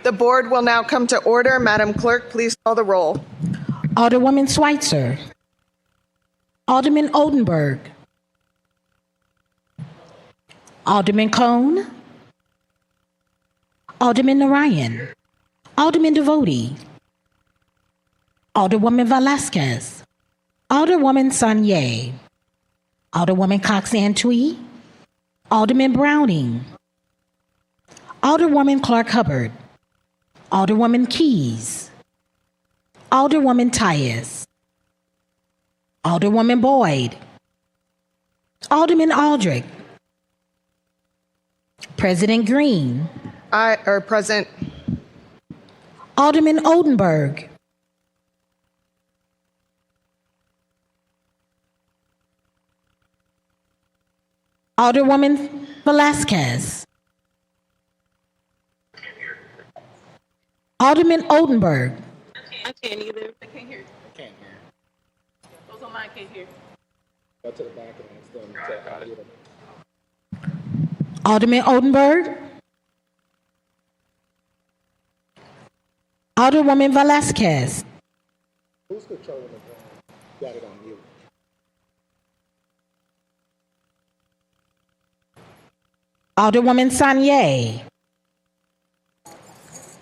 The board will now come to order. Madam Clerk, please call the roll. Alderwoman Schweitzer. Alderman Oldenburg. Alderman Cone. Alderman Narayan. Alderman Devotie. Alderwoman Velasquez. Alderwoman Sanye. Alderwoman Cox-Antwi. Alderman Browning. Alderwoman Clark Hubbard. Alderwoman Keys. Alderwoman Tyus. Alderwoman Boyd. Alderman Aldrich. President Green. Present. Alderman Oldenburg. Alderwoman Velasquez. Alderman Oldenburg. I can't either. I can't hear. Those on mine can't hear. Go to the back and ask them to hear them. Alderman Oldenburg. Alderwoman Velasquez. Who's controlling the phone? Got it on mute. Alderwoman Sanye.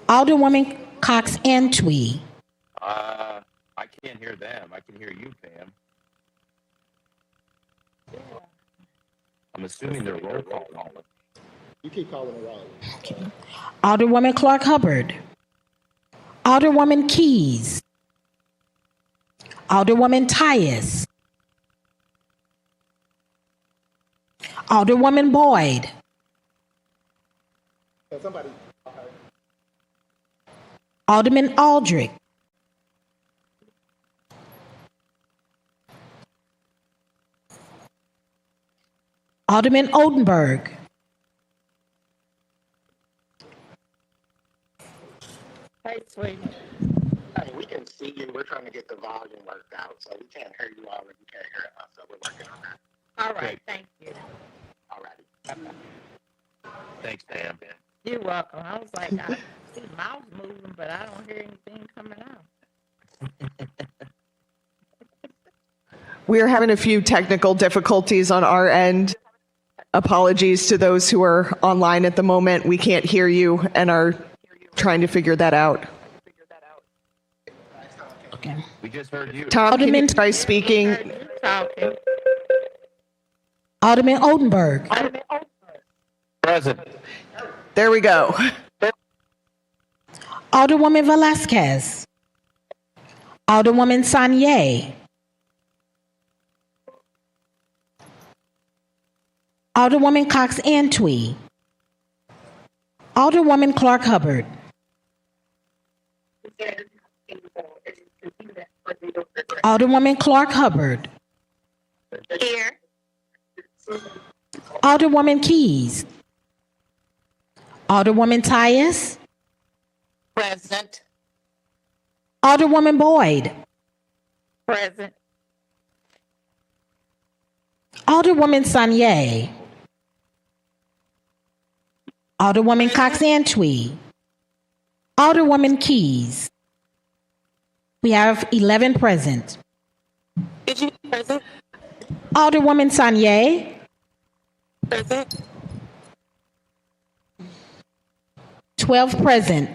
Alderwoman Cox-Antwi. I can't hear them. I can hear you, Pam. I'm assuming they're roll call. You keep calling around. Okay. Alderwoman Clark Hubbard. Alderwoman Keys. Alderwoman Tyus. Alderwoman Boyd. Can somebody? Alderman Aldrich. Alderman Oldenburg. Hey, sweetie. Hey, we can see you. We're trying to get the volume worked out, so we can't hear you all and you can't hear us, so we're working on that. All right, thank you. All righty. Thanks, Pam. You're welcome. I was like, I see mouths moving, but I don't hear anything coming out. We are having a few technical difficulties on our end. Apologies to those who are online at the moment. We can't hear you and are trying to figure that out. Okay. We just heard you. Tom, can you Alderman- try speaking? Talking. Alderman Oldenburg. Present. There we go. Alderwoman Velasquez. Alderwoman Sanye. Alderwoman Cox-Antwi. Alderwoman Clark Hubbard. Alderwoman Clark Hubbard. Here. Alderwoman Keys. Alderwoman Tyus. Present. Alderwoman Boyd. Present. Alderwoman Sanye. Alderwoman Cox-Antwi. Alderwoman Keys. We have 11 present. Did you present? Alderwoman Sanye. Present. 12 present.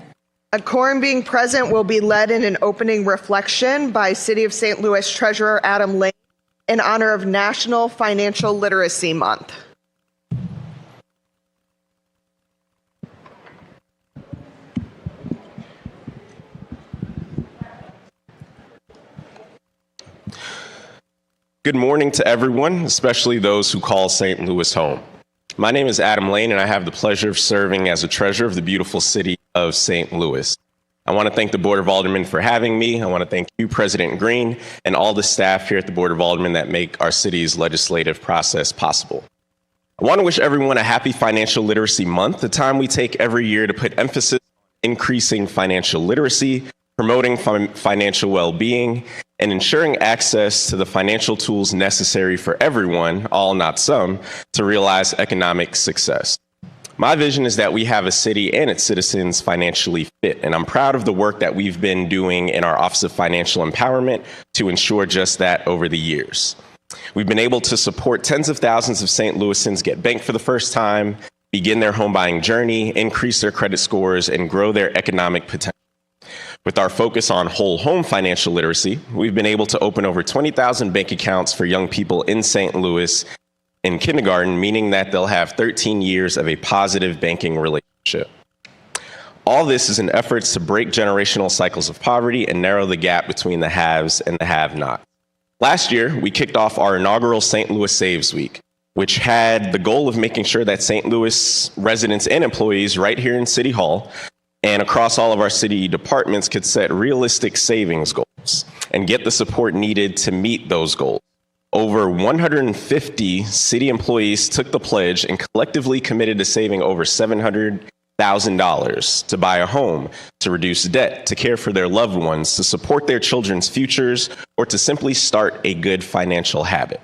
A quorum being present will be led in an opening reflection by City of St. Louis Treasurer Adam Lane in honor of National Financial Literacy Month. Good morning to everyone, especially those who call St. Louis home. My name is Adam Lane, and I have the pleasure of serving as a treasurer of the beautiful city of St. Louis. I want to thank the Board of Aldermen for having me. I want to thank you, President Green, and all the staff here at the Board of Aldermen that make our city's legislative process possible. I want to wish everyone a happy Financial Literacy Month, a time we take every year to put emphasis on increasing financial literacy, promoting financial well-being, and ensuring access to the financial tools necessary for everyone, all not some, to realize economic success. My vision is that we have a city and its citizens financially fit, and I'm proud of the work that we've been doing in our Office of Financial Empowerment to ensure just that over the years. We've been able to support tens of thousands of St. Louisans get banked for the first time, begin their home buying journey, increase their credit scores, and grow their economic potential. With our focus on whole home financial literacy, we've been able to open over 20,000 bank accounts for young people in St. Louis in kindergarten, meaning that they'll have 13 years of a positive banking relationship. All this is in efforts to break generational cycles of poverty and narrow the gap between the haves and the have-nots. Last year, we kicked off our inaugural St. Louis Saves Week, which had the goal of making sure that St. Louis residents and employees right here in City Hall and across all of our city departments could set realistic savings goals and get the support needed to meet those goals. Over 150 city employees took the pledge and collectively committed to saving over $700,000 to buy a home, to reduce debt, to care for their loved ones, to support their children's futures, or to simply start a good financial habit.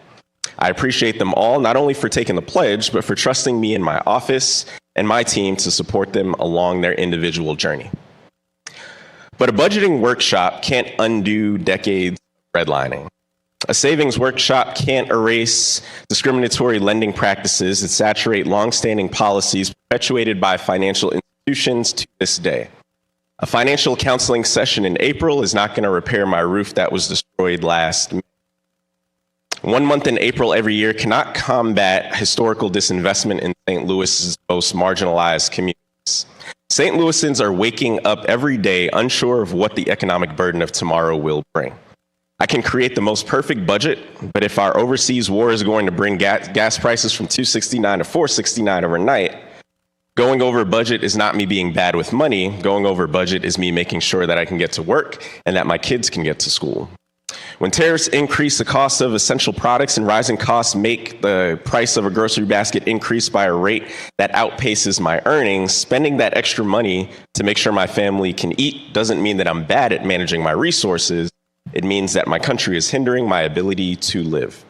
I appreciate them all, not only for taking the pledge, but for trusting me in my office and my team to support them along their individual journey. But a budgeting workshop can't undo decades of redlining. A savings workshop can't erase discriminatory lending practices that saturate longstanding policies perpetuated by financial institutions to this day. A financial counseling session in April is not going to repair my roof that was destroyed last May. 1 month in April every year cannot combat historical disinvestment in St. Louis's most marginalized communities. St. Louisans are waking up every day unsure of what the economic burden of tomorrow will bring. I can create the most perfect budget, but if our overseas war is going to bring gas prices from $2.69 to $4.69 overnight, going over budget is not me being bad with money. Going over budget is me making sure that I can get to work and that my kids can get to school. When tariffs increase the cost of essential products and rising costs make the price of a grocery basket increase by a rate that outpaces my earnings, spending that extra money to make sure my family can eat doesn't mean that I'm bad at managing my resources. It means that my country is hindering my ability to live.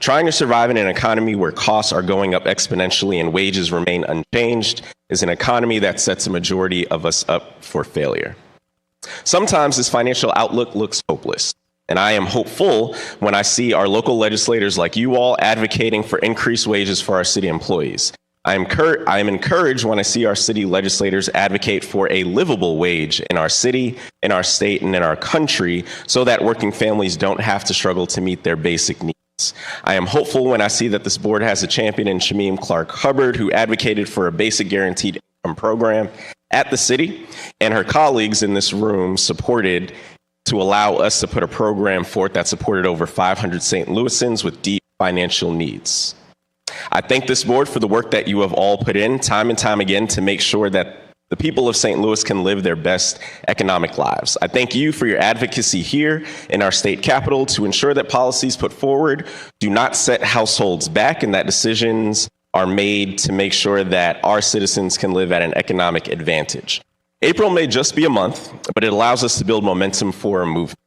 Trying to survive in an economy where costs are going up exponentially and wages remain unchanged is an economy that sets a majority of us up for failure. Sometimes this financial outlook looks hopeless, and I am hopeful when I see our local legislators like you all advocating for increased wages for our city employees. I am encouraged when I see our city legislators advocate for a livable wage in our city, in our state, and in our country so that working families don't have to struggle to meet their basic needs. I am hopeful when I see that this board has a champion in Shamim Clark-Hubbard who advocated for a basic guaranteed income program at the city, and her colleagues in this room supported to allow us to put a program forth that supported over 500 St. Louisans with deep financial needs. I thank this board for the work that you have all put in time and time again to make sure that the people of St. Louis can live their best economic lives. I thank you for your advocacy here in our state capitol to ensure that policies put forward do not set households back and that decisions are made to make sure that our citizens can live at an economic advantage. April may just be a month, but it allows us to build momentum for a movement.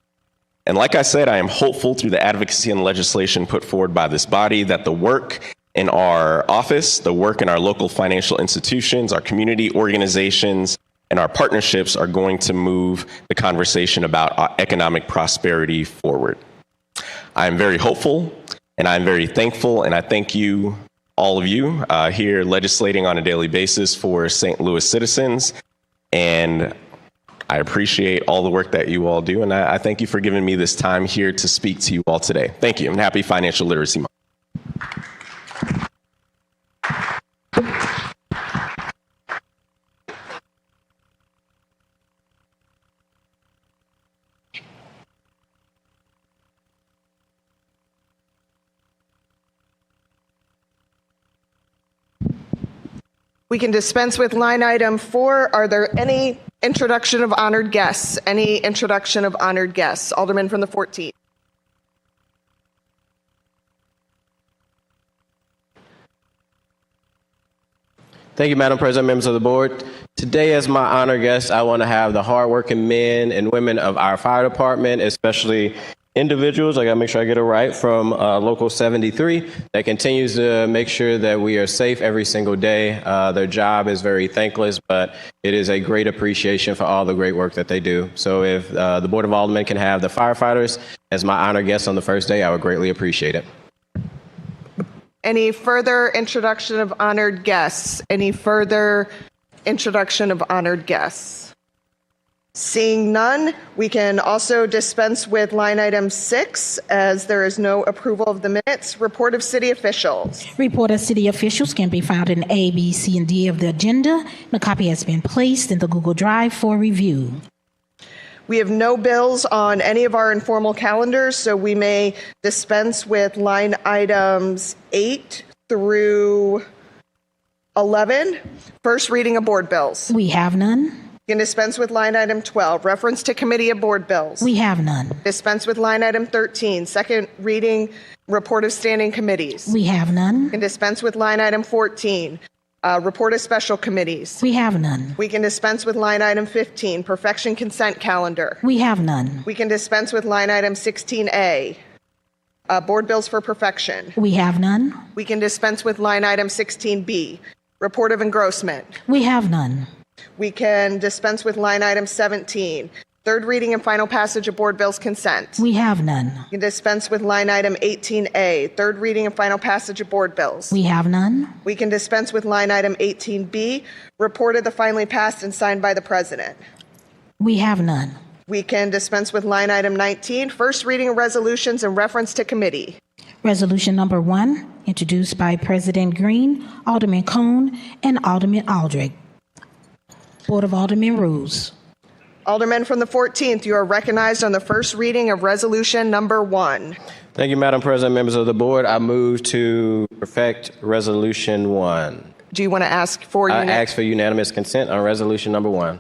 And like I said, I am hopeful through the advocacy and legislation put forward by this body that the work in our office, the work in our local financial institutions, our community organizations, and our partnerships are going to move the conversation about economic prosperity forward. I am very hopeful and I'm very thankful, and I thank you, all of you here legislating on a daily basis for St. Louis citizens. And I appreciate all the work that you all do, and I thank you for giving me this time here to speak to you all today. Thank you, and happy Financial Literacy Month. We can dispense with line item 4. Are there any introduction of honored guests? Any introduction of honored guests? Alderman from the 14th. Thank you, Madam President, members of the board. Today, as my honor guest, I want to have the hardworking men and women of our fire department, especially individuals, I got to make sure I get it right, from Local 73 that continues to make sure that we are safe every single day. Their job is very thankless, but it is a great appreciation for all the great work that they do. So if the Board of Aldermen can have the firefighters as my honored guests on the first day, I would greatly appreciate it. Any further introduction of honored guests? Any further introduction of honored guests? Seeing none, we can also dispense with line item 6 as there is no approval of the minutes. Report of city officials. Report of city officials can be found in A, B, C, and D of the agenda. The copy has been placed in the Google Drive for review. We have no bills on any of our informal calendars, so we may dispense with line items 8 through 11. First reading of board bills. We have none. You can dispense with line item 12, reference to committee of board bills. We have none. Dispense with line item 13, second reading report of standing committees. We have none. We can dispense with line item 14, report of special committees. We have none. We can dispense with line item 15, perfection consent calendar. We have none. We can dispense with line item 16A, board bills for perfection. We have none. We can dispense with line item 16B, report of engrossment. We have none. We can dispense with line item 17, third reading and final passage of board bills consent. We have none. We can dispense with line item 18A, third reading and final passage of board bills. We have none. We can dispense with line item 18B, report of the finally passed and signed by the president. We have none. We can dispense with line item 19, first reading of resolutions in reference to committee. Resolution number 1, introduced by President Green, Alderman Cone, and Alderman Aldrich. Board of Aldermen rules. Aldermen from the 14th, you are recognized on the first reading of resolution number 1. Thank you, Madam President, members of the board. I move to perfect Resolution 1. Do you want to ask for I ask for unanimous consent on Resolution number 1.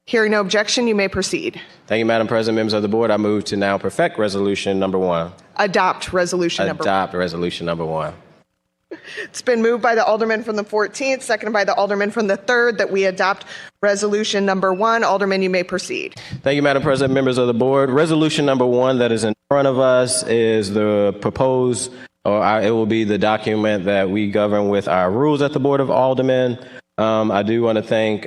Hearing no objection, you may proceed. Thank you, Madam President, members of the board. I move to now perfect Resolution number 1. Adopt resolution number 1. Adopt Resolution number 1. It's been moved by the Alderman from the 14th, seconded by the Alderman from the 3rd, that we adopt resolution number 1. Alderman, you may proceed. Thank you, Madam President, members of the board. Resolution number 1 that is in front of us is the proposed, it will be the document that we govern with our rules at the Board of Aldermen. I do want to thank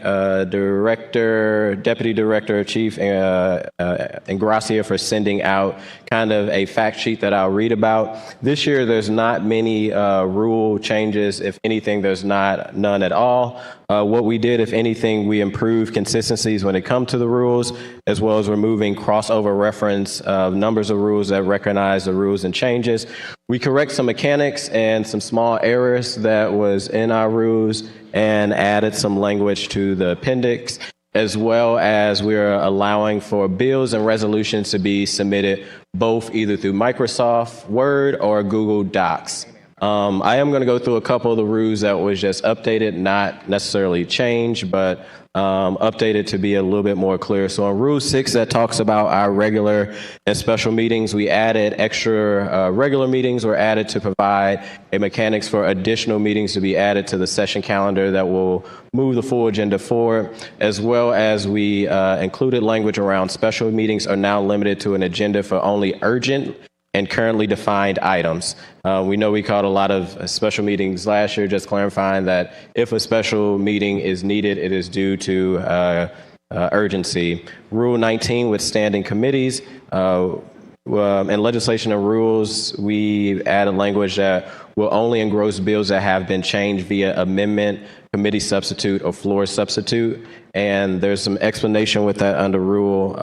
Deputy Director Chief Ingracia for sending out kind of a fact sheet that I'll read about. This year, there's not many rule changes. If anything, there's none at all. What we did, if anything, we improved consistencies when it comes to the rules, as well as removing crossover reference of numbers of rules that recognize the rules and changes. We correct some mechanics and some small errors that was in our rules and added some language to the appendix, as well as we're allowing for bills and resolutions to be submitted both either through Microsoft Word or Google Docs. I am going to go through a couple of the rules that was just updated, not necessarily changed, but updated to be a little bit more clear. So on Rule 6 that talks about our regular and special meetings, we added extra regular meetings were added to provide a mechanics for additional meetings to be added to the session calendar that will move the full agenda forward, as well as we included language around special meetings are now limited to an agenda for only urgent and currently defined items. We know we called a lot of special meetings last year, just clarifying that if a special meeting is needed, it is due to urgency. Rule 19 with standing committees. In legislation and rules, we added language that will only engross bills that have been changed via amendment, committee substitute, or floor substitute. And there's some explanation with that under Rule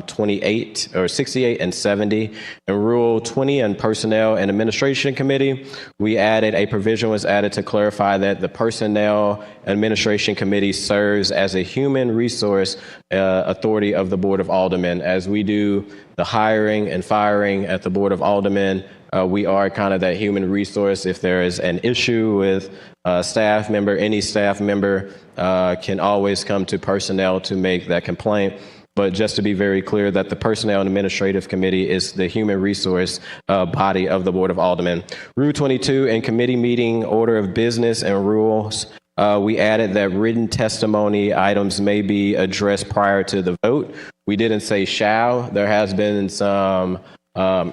28 or 68 and 70. In Rule 20 on Personnel and Administration Committee, we added a provision was added to clarify that the Personnel Administration Committee serves as a human resource authority of the Board of Aldermen. As we do the hiring and firing at the Board of Aldermen, we are kind of that human resource. If there is an issue with a staff member, any staff member can always come to personnel to make that complaint. But just to be very clear that the Personnel and Administrative Committee is the human resource body of the Board of Aldermen. Rule 22 in committee meeting order of business and rules, we added that written testimony items may be addressed prior to the vote. We didn't say shall. There has been some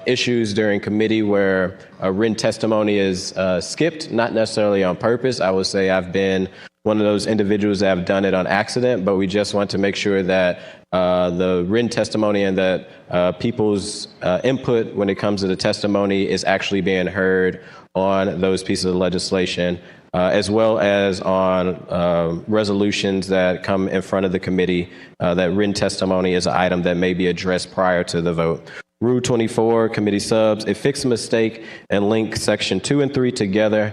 issues during committee where a written testimony is skipped, not necessarily on purpose. I would say I've been one of those individuals that have done it on accident, but we just want to make sure that the written testimony and that people's input when it comes to the testimony is actually being heard on those pieces of legislation, as well as on resolutions that come in front of the committee. That written testimony is an item that may be addressed prior to the vote. Rule 24, committee subs, it fixed a mistake and linked section 2 and 3 together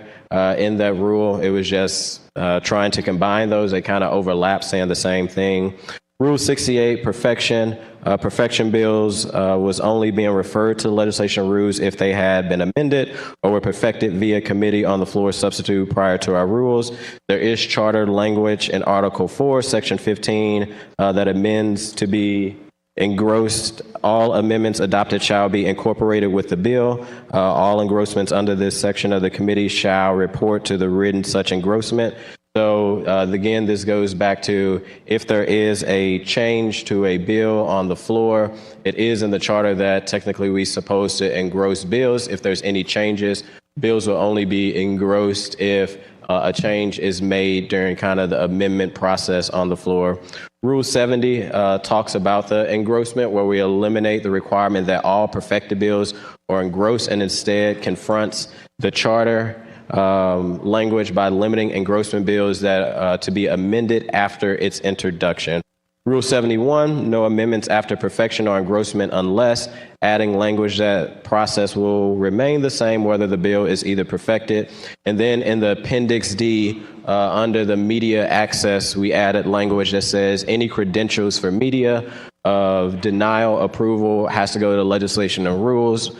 in that rule. It was just trying to combine those. They kind of overlap, saying the same thing. Rule 68, perfection. Perfection bills was only being referred to legislation rules if they had been amended or were perfected via committee on the floor substitute prior to our rules. There is charter language in Article 4, Section 15, that amends to be engrossed. All amendments adopted shall be incorporated with the bill. All engrossments under this section of the committee shall report to the written such engrossment. So again, this goes back to if there is a change to a bill on the floor, it is in the charter that technically we're supposed to engross bills. If there's any changes, bills will only be engrossed if a change is made during kind of the amendment process on the floor. Rule 70 talks about the engrossment, where we eliminate the requirement that all perfected bills are engrossed and instead confronts the charter language by limiting engrossment bills that to be amended after its introduction. Rule 71, no amendments after perfection or engrossment unless adding language that process will remain the same whether the bill is either perfected. And then in the Appendix D, under the media access, we added language that says any credentials for media of denial approval has to go to the legislation and rules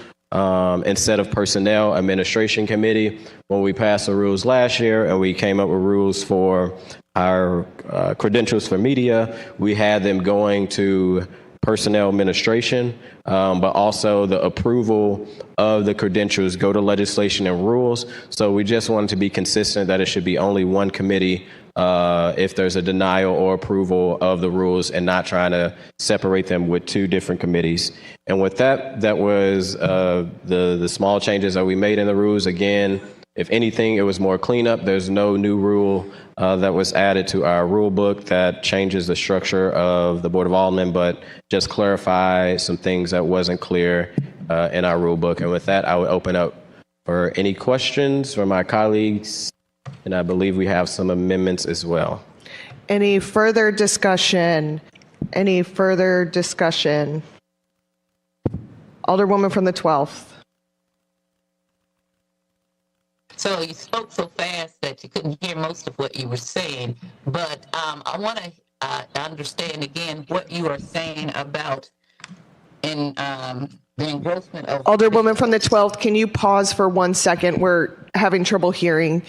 instead of personnel administration committee. When we passed the rules last year and we came up with rules for our credentials for media, we had them going to personnel administration, but also the approval of the credentials go to legislation and rules. So we just wanted to be consistent that it should be only one committee if there's a denial or approval of the rules and not trying to separate them with two different committees. And with that, that was the small changes that we made in the rules. Again, if anything, it was more cleanup. There's no new rule that was added to our rule book that changes the structure of the Board of Aldermen, but just clarify some things that wasn't clear in our rule book. And with that, I would open up for any questions from my colleagues. And I believe we have some amendments as well. Any further discussion? Any further discussion? Alderwoman from the 12th. So you spoke so fast that you couldn't hear most of what you were saying, but I want to understand again what you are saying about in the engrossment of... Alderwoman from the 12th, can you pause for 1 second? We're having trouble hearing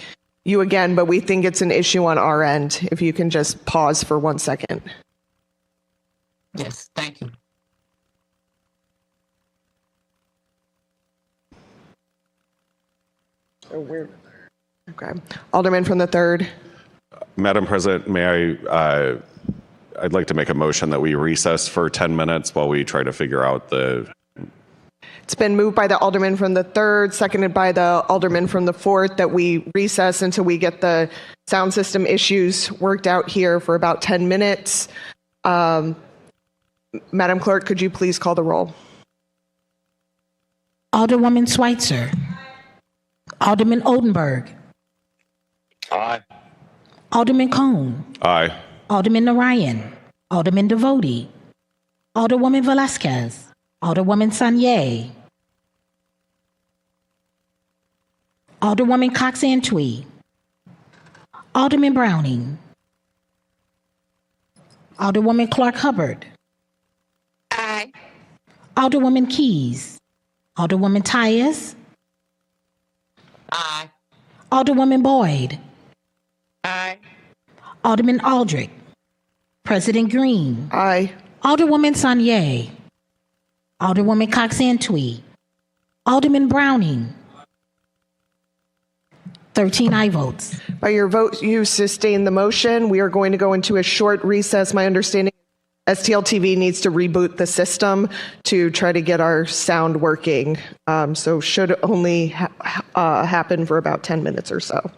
you again, but we think it's an issue on our end. If you can just pause for 1 second. Yes, thank you. Oh, weird. Okay. Alderman from the 3rd. Madam President, may I'd like to make a motion that we recess for 10 minutes while we try to figure out the... It's been moved by the Alderman from the 3rd, seconded by the Alderman from the 4th, that we recess until we get the sound system issues worked out here for about 10 minutes. Madam Clerk, could you please call the roll? Alderwoman Schweitzer. Alderman Oldenburg. Aye. Alderman Cone. Aye. Alderman Narayan. Alderman Devote. Alderwoman Velasquez. Alderwoman Sanye. Alderwoman Cox-Antwi. Alderman Browning. Alderwoman Clark-Hubbard. Aye. Alderwoman Keys. Alderwoman Tyus. Aye. Alderwoman Boyd. Aye. Alderman Aldrich. President Green. Aye. Alderwoman Sanye. Alderwoman Cox-Antwi. Alderman Browning. 13 aye votes. By your vote, you sustain the motion. We are going to go into a short recess. My understanding STL TV needs to reboot the system to try to get our sound working. So should only happen for about 10 minutes or so.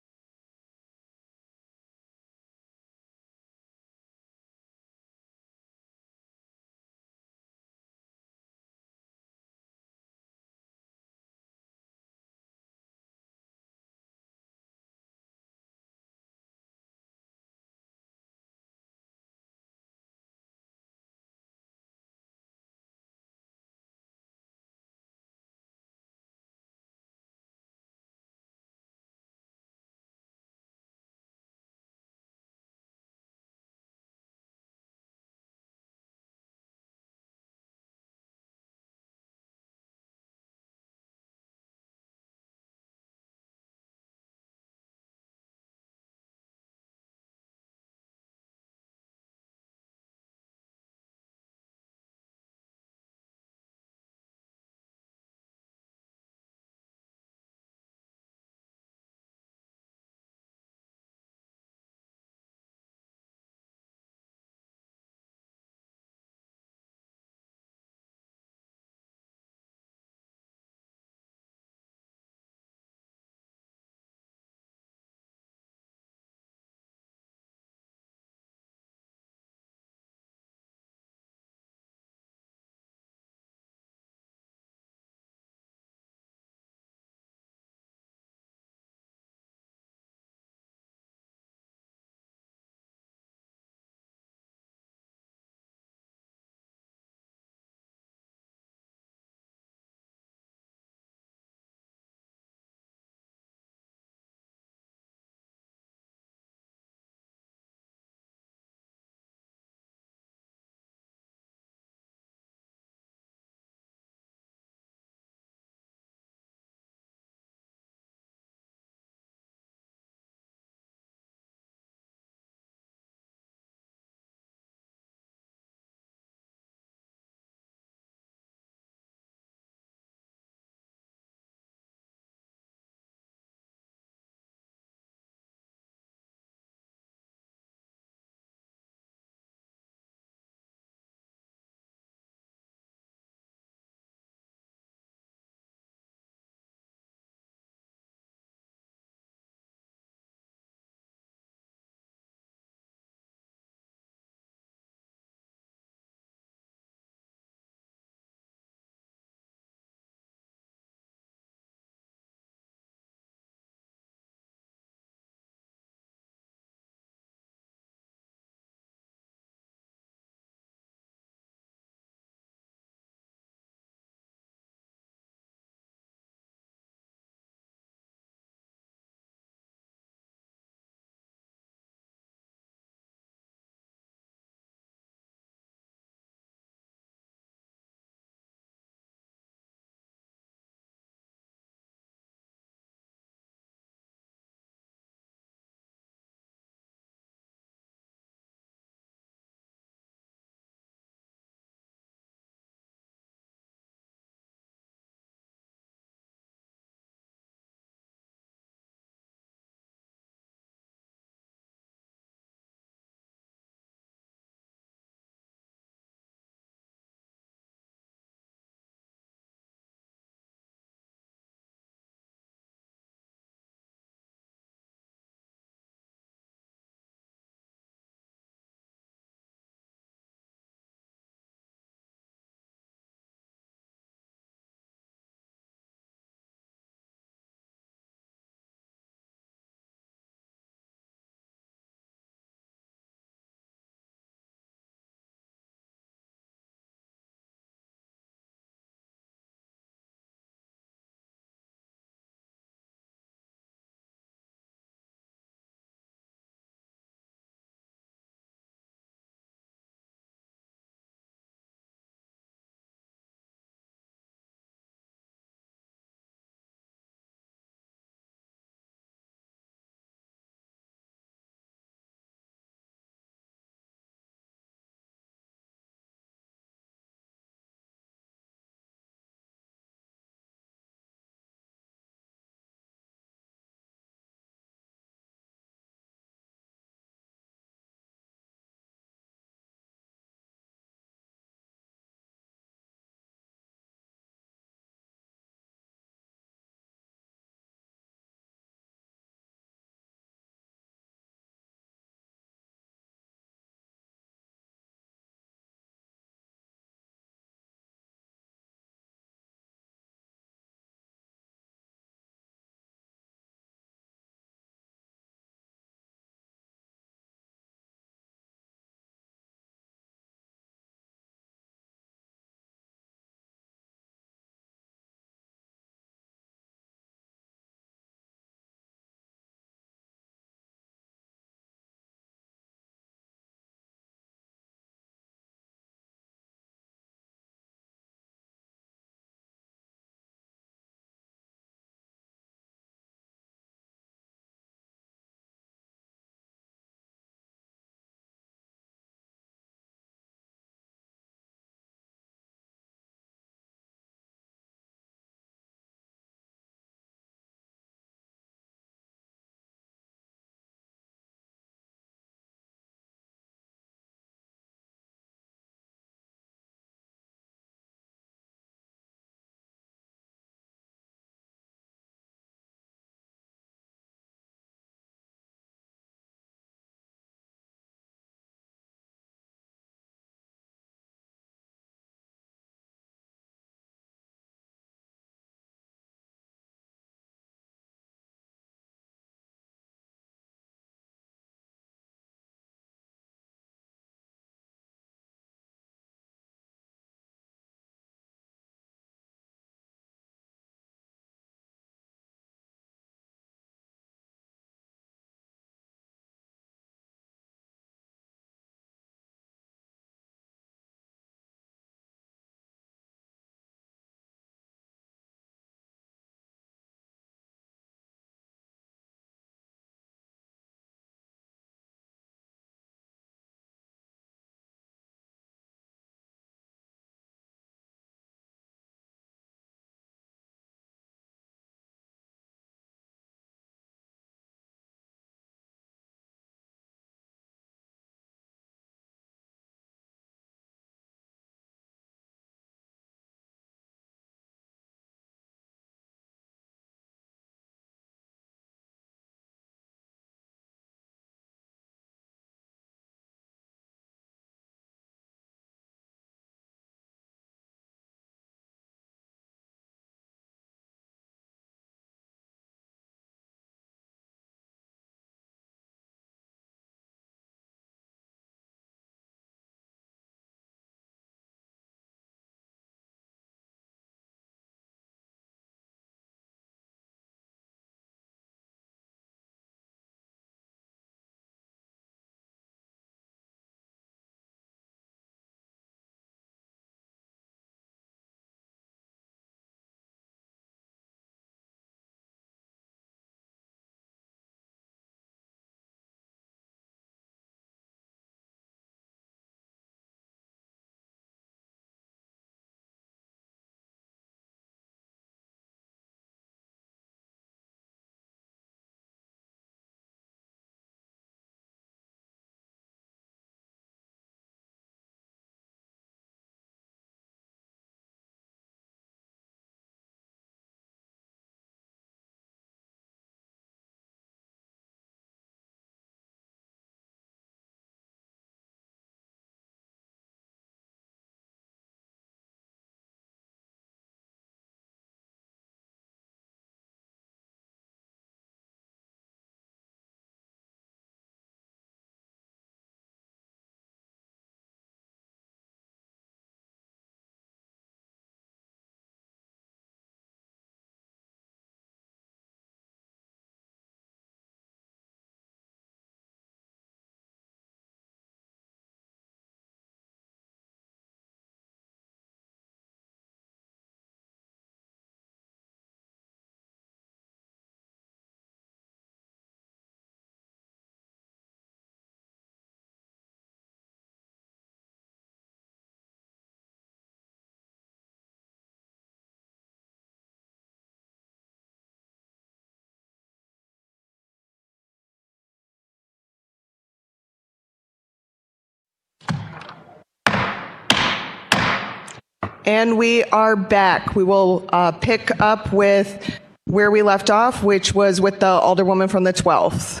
And we are back. We will pick up with where we left off, which was with the Alderwoman from the 12th.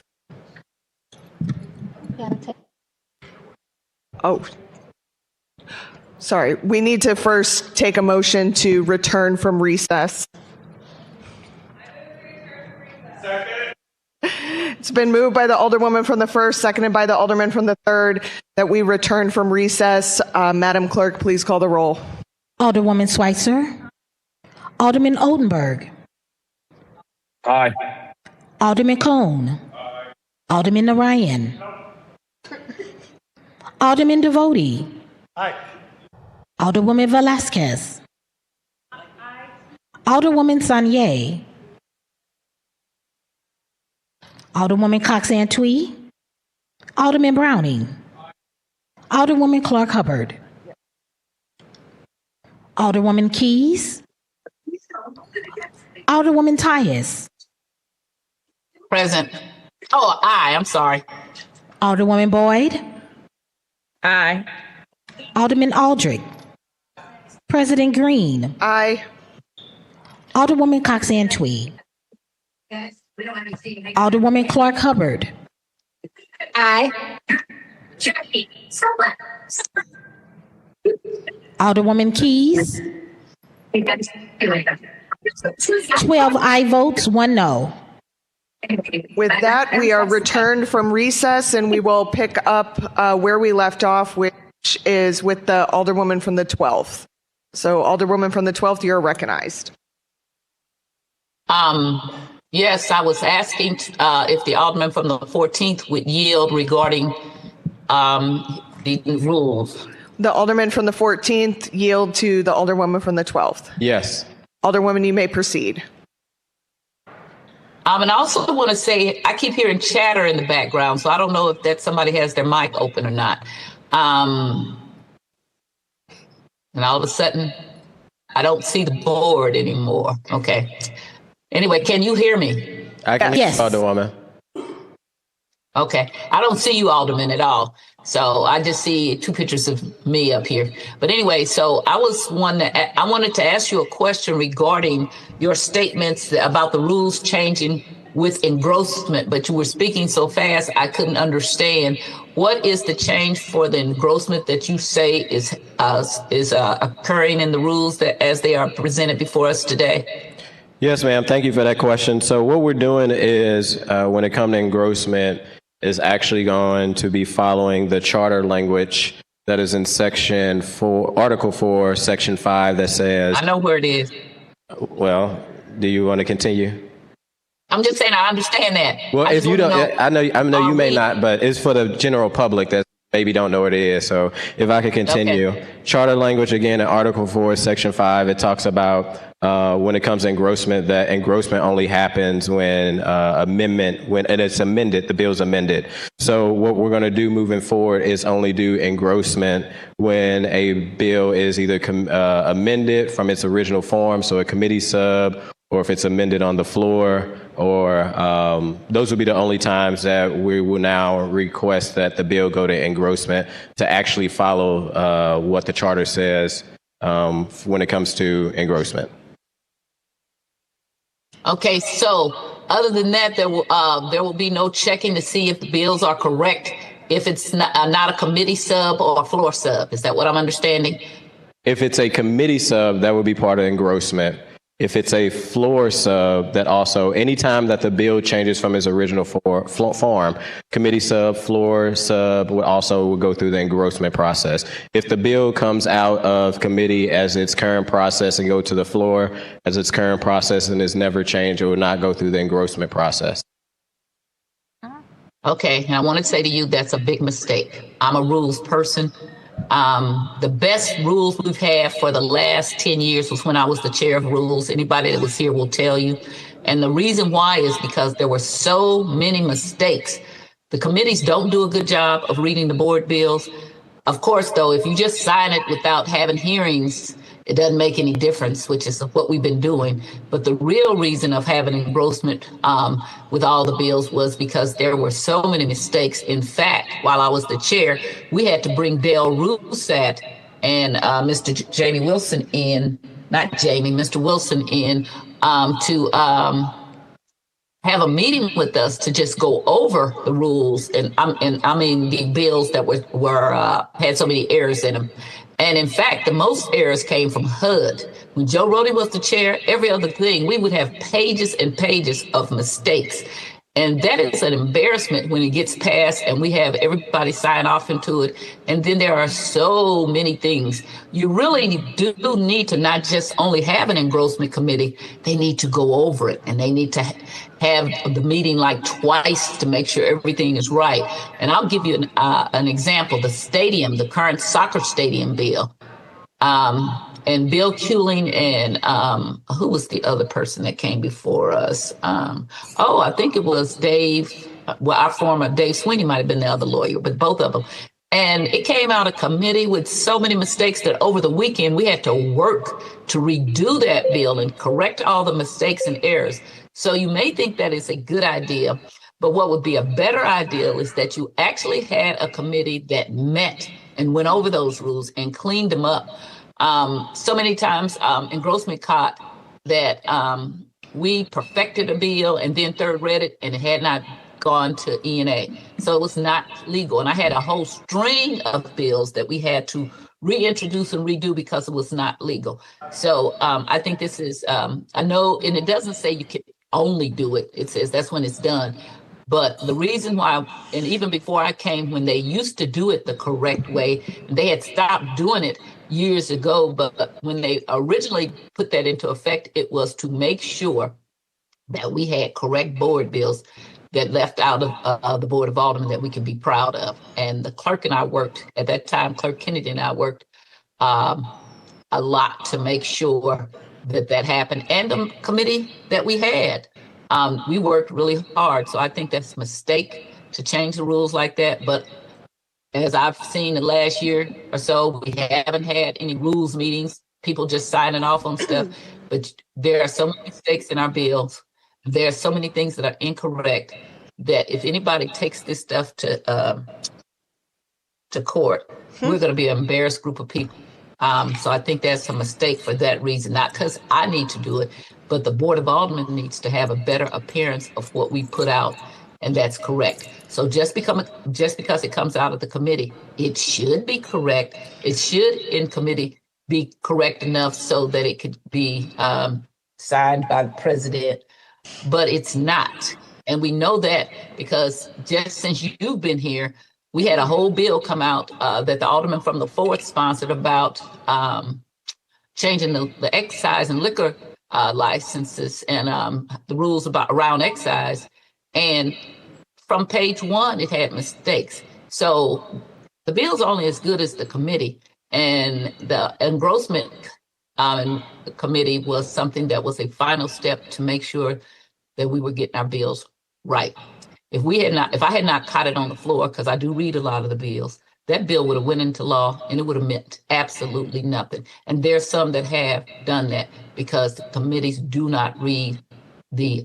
Oh, sorry. We need to first take a motion to return from recess. Second. It's been moved by the Alderwoman from the 1st, seconded by the Alderman from the 3rd, that we return from recess. Madam Clerk, please call the roll. Alderwoman Schweitzer. Alderman Oldenburg. Aye. Alderman Cone. Aye. Alderman Narayan. Alderman Devote. Aye. Alderwoman Velasquez. Aye. Alderwoman Sanier. Alderwoman Cox-Antwi. Alderman Browning. Alderwoman Clark Hubbard. Alderwoman Keys. Alderwoman Tyus. Present. Oh, aye, I'm sorry. Alderwoman Boyd. Aye. Alderman Aldrich. President Green. Aye. Alderwoman Cox-Antwi. Alderwoman Clark Hubbard. Aye. Alderwoman Keys. 12 aye votes, 1 no. With that, we are returned from recess, and we will pick up where we left off, which is with the Alderwoman from the 12th. So, Alderwoman from the 12th, you're recognized. Yes, I was asking if the Alderman from the 14th would yield regarding the rules. The Alderman from the 14th yield to the Alderwoman from the 12th. Yes. Alderwoman, you may proceed. And I also want to say, I keep hearing chatter in the background, so I don't know if that somebody has their mic open or not. And all of a sudden, I don't see the board anymore. Okay. Anyway, can you hear me? I can Yes. hear you, Alderwoman. Okay. I don't see you, Alderman, at all. So I just see 2 pictures of me up here. But anyway, so I wanted to ask you a question regarding your statements about the rules changing with engrossment, but you were speaking so fast I couldn't understand. What is the change for the engrossment that you say is occurring in the rules that as they are presented before us today? Yes, ma'am. Thank you for that question. So what we're doing is when it comes to engrossment is actually going to be following the charter language that is in section 4, Article 4, section 5 that says... I know where it is. Well, do you want to continue? I'm just saying I understand that. Well, if you don't, I know you may not, but it's for the general public that maybe don't know what it is. So if I could continue. Okay. Charter language, again, in Article 4, Section 5, it talks about when it comes to engrossment, that engrossment only happens when when it's amended, the bill's amended. So what we're going to do moving forward is only do engrossment when a bill is either amended from its original form, so a committee sub, or if it's amended on the floor, or those will be the only times that we will now request that the bill go to engrossment to actually follow what the charter says when it comes to engrossment. Okay, so other than that, there will be no checking to see if the bills are correct if it's not a committee sub or a floor sub. Is that what I'm understanding? If it's a committee sub, that would be part of engrossment. If it's a floor sub, that also, anytime that the bill changes from its original form, committee sub, floor sub would also go through the engrossment process. If the bill comes out of committee as its current process and go to the floor as its current process and is never changed, it will not go through the engrossment process. Okay, and I want to say to you, that's a big mistake. I'm a rules person. The best rules we've had for the last 10 years was when I was the chair of rules. Anybody that was here will tell you. And the reason why is because there were so many mistakes. The committees don't do a good job of reading the board bills. Of course, though, if you just sign it without having hearings, it doesn't make any difference, which is what we've been doing. But the real reason of having engrossment with all the bills was because there were so many mistakes. In fact, while I was the chair, we had to bring Dale Rousat and Jamie Wilson in, not Jamie, Mr. Wilson in, to have a meeting with us to just go over the rules and I mean the bills that were had so many errors in them. And in fact, the most errors came from HUD. When Joe Rody was the chair, every other thing, we would have pages and pages of mistakes. And that is an embarrassment when it gets passed and we have everybody sign off into it. And then there are so many things. You really do need to not just only have an engrossment committee, they need to go over it and they need to have the meeting like twice to make sure everything is right. And I'll give you an example. The current soccer stadium bill. And Bill Kuling and who was the other person that came before us? I think it was Dave. Well, our former Dave Sweeney might have been the other lawyer, but both of them. And it came out of committee with so many mistakes that over the weekend we had to work to redo that bill and correct all the mistakes and errors. So you may think that is a good idea, but what would be a better idea is that you actually had a committee that met and went over those rules and cleaned them up. So many times engrossment caught that we perfected a bill and then third read it and it had not gone to E&A. So it was not legal. And I had a whole string of bills that we had to reintroduce and redo because it was not legal. So I think this is, I know, and it doesn't say you can only do it. It says that's when it's done. But the reason why, and even before I came, when they used to do it the correct way, they had stopped doing it years ago. But when they originally put that into effect, it was to make sure that we had correct board bills that left out of the Board of Aldermen that we can be proud of. And the clerk and I worked, at that time, Clerk Kennedy and I worked a lot to make sure that that happened. And the committee that we had, we worked really hard. So I think that's a mistake to change the rules like that. But as I've seen the last year or so, we haven't had any rules meetings, people just signing off on stuff. But there are so many mistakes in our bills. There are so many things that are incorrect that if anybody takes this stuff to court, we're going to be an embarrassed group of people. So I think that's a mistake for that reason, not because I need to do it, but the Board of Aldermen needs to have a better appearance of what we put out, and that's correct. So just because it comes out of the committee, it should be correct. It should in committee be correct enough so that it could be signed by the president, but it's not. And we know that because just since you've been here, we had a whole bill come out that the alderman from the 4th sponsored about changing the excise and liquor licenses and the rules around excise. And from page 1, it had mistakes. So the bill's only as good as the committee. And the engrossment committee was something that was a final step to make sure that we were getting our bills right. If I had not caught it on the floor, because I do read a lot of the bills, that bill would have went into law and it would have meant absolutely nothing. And there's some that have done that because the committees do not read the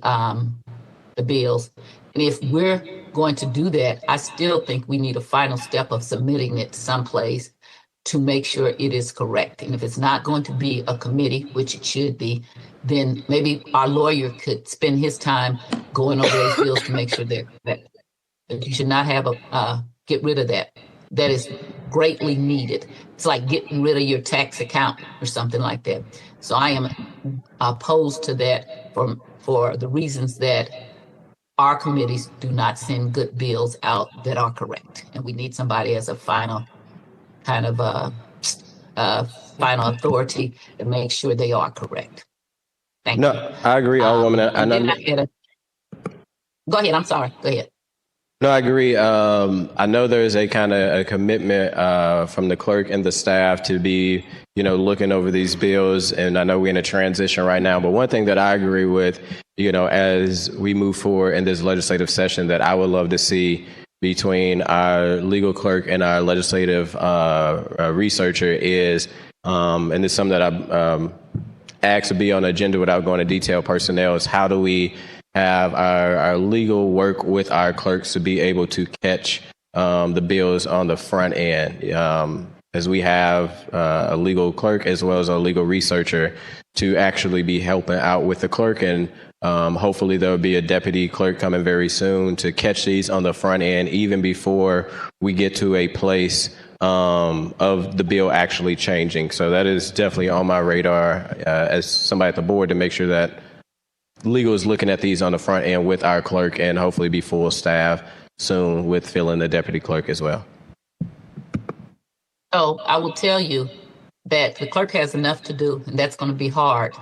bills. And if we're going to do that, I still think we need a final step of submitting it someplace to make sure it is correct. And if it's not going to be a committee, which it should be, then maybe our lawyer could spend his time going over those bills to make sure that you should not have get rid of that. That is greatly needed. It's like getting rid of your tax account or something like that. So I am opposed to that for the reasons that our committees do not send good bills out that are correct. And we need somebody as a final kind of final authority to make sure they are correct. Thank you. No, I agree, Alderwoman. Go ahead. I'm sorry. Go ahead. No, I agree. I know there's a kind of a commitment from the clerk and the staff to be, looking over these bills. And I know we're in a transition right now. But one thing that I agree with, as we move forward in this legislative session that I would love to see between our legal clerk and our legislative researcher is, and it's something that I asked to be on the agenda without going to detail personnel, is how do we have our legal work with our clerks to be able to catch the bills on the front end. as we have a legal clerk as well as a legal researcher to actually be helping out with the clerk. And hopefully there'll be a deputy clerk coming very soon to catch these on the front end, even before we get to a place of the bill actually changing. So that is definitely on my radar as somebody at the board to make sure that legal is looking at these on the front end with our clerk, and hopefully be full staff soon with filling the deputy clerk as well. So I will tell you that the clerk has enough to do, and that's going to be hard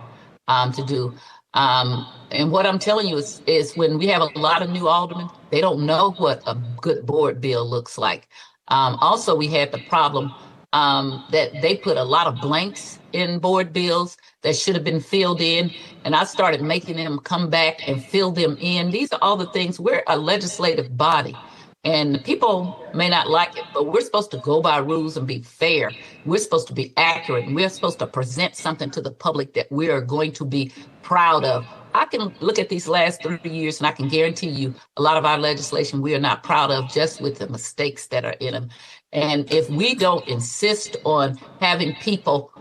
to do. And what I'm telling you is when we have a lot of new aldermen, they don't know what a good board bill looks like. Also, we had the problem that they put a lot of blanks in board bills that should have been filled in. And I started making them come back and fill them in. These are all the things. We're a legislative body. And people may not like it, but we're supposed to go by rules and be fair. We're supposed to be accurate. And we're supposed to present something to the public that we are going to be proud of. I can look at these last 3 years and I can guarantee you a lot of our legislation we are not proud of, just with the mistakes that are in them. And if we don't insist on having people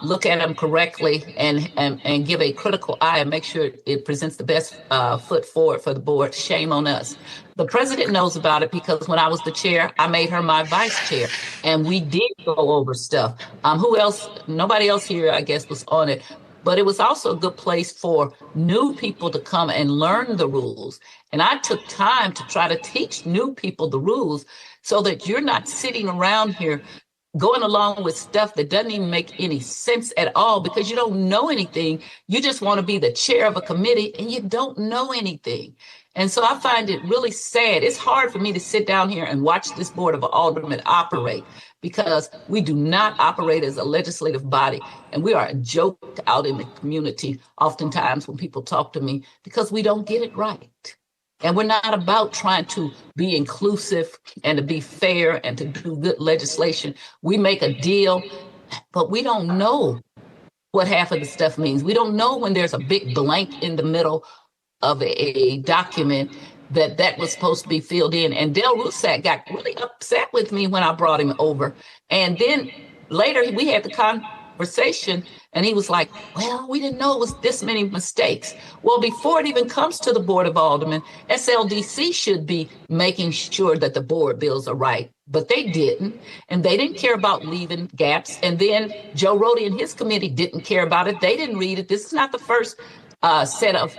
look at them correctly and give a critical eye and make sure it presents the best foot forward for the board, shame on us. The president knows about it because when I was the chair, I made her my vice chair, and we did go over stuff. Who else? Nobody else here, I guess, was on it. But it was also a good place for new people to come and learn the rules. And I took time to try to teach new people the rules so that you're not sitting around here going along with stuff that doesn't even make any sense at all because you don't know anything. You just want to be the chair of a committee and you don't know anything. And so I find it really sad. It's hard for me to sit down here and watch this Board of Aldermen operate because we do not operate as a legislative body. And we are a joke out in the community oftentimes when people talk to me because we don't get it right. And we're not about trying to be inclusive and to be fair and to do good legislation. We make a deal, but we don't know what half of the stuff means. We don't know when there's a big blank in the middle of a document that was supposed to be filled in. And Del Rusak got really upset with me when I brought him over. And then later we had the conversation and he was like, well, we didn't know it was this many mistakes. Well, before it even comes to the Board of Aldermen, SLDC should be making sure that the board bills are right, but they didn't. And they didn't care about leaving gaps. And then Joe Rody and his committee didn't care about it. They didn't read it. This is not the first set of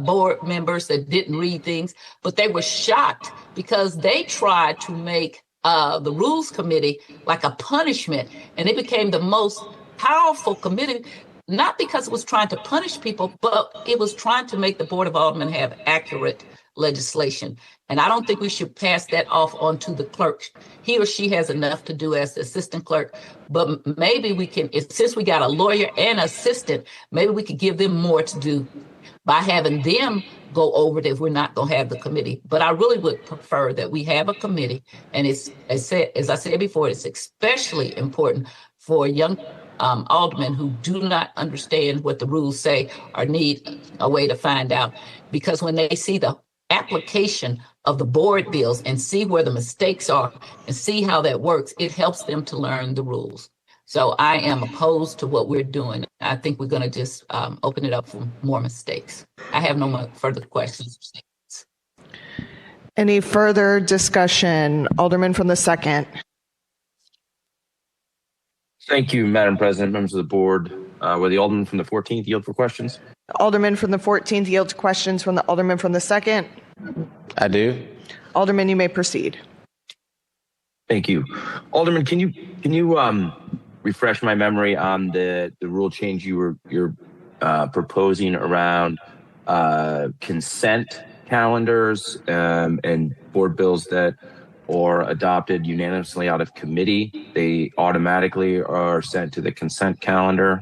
board members that didn't read things, but they were shocked because they tried to make the Rules Committee like a punishment. And it became the most powerful committee, not because it was trying to punish people, but it was trying to make the Board of Aldermen have accurate legislation. And I don't think we should pass that off onto the clerk. He or she has enough to do as the assistant clerk, but maybe we can, since we got a lawyer and assistant, maybe we could give them more to do by having them go over it if we're not going to have the committee. But I really would prefer that we have a committee. And it's, as I said before, it's especially important for young aldermen who do not understand what the rules say or need a way to find out. Because when they see the application of the board bills and see where the mistakes are and see how that works, it helps them to learn the rules. So I am opposed to what we're doing. I think we're going to just open it up for more mistakes. I have no more further questions. Any further discussion? Alderman from the 2nd. Thank you, Madam President, members of the board. Will the Alderman from the 14th yield for questions? Alderman from the 14th yields questions from the Alderman from the 2nd. I do. Alderman, you may proceed. Thank you. Alderman, can you refresh my memory on the rule change you're proposing around consent calendars and board bills that are adopted unanimously out of committee? They automatically are sent to the consent calendar.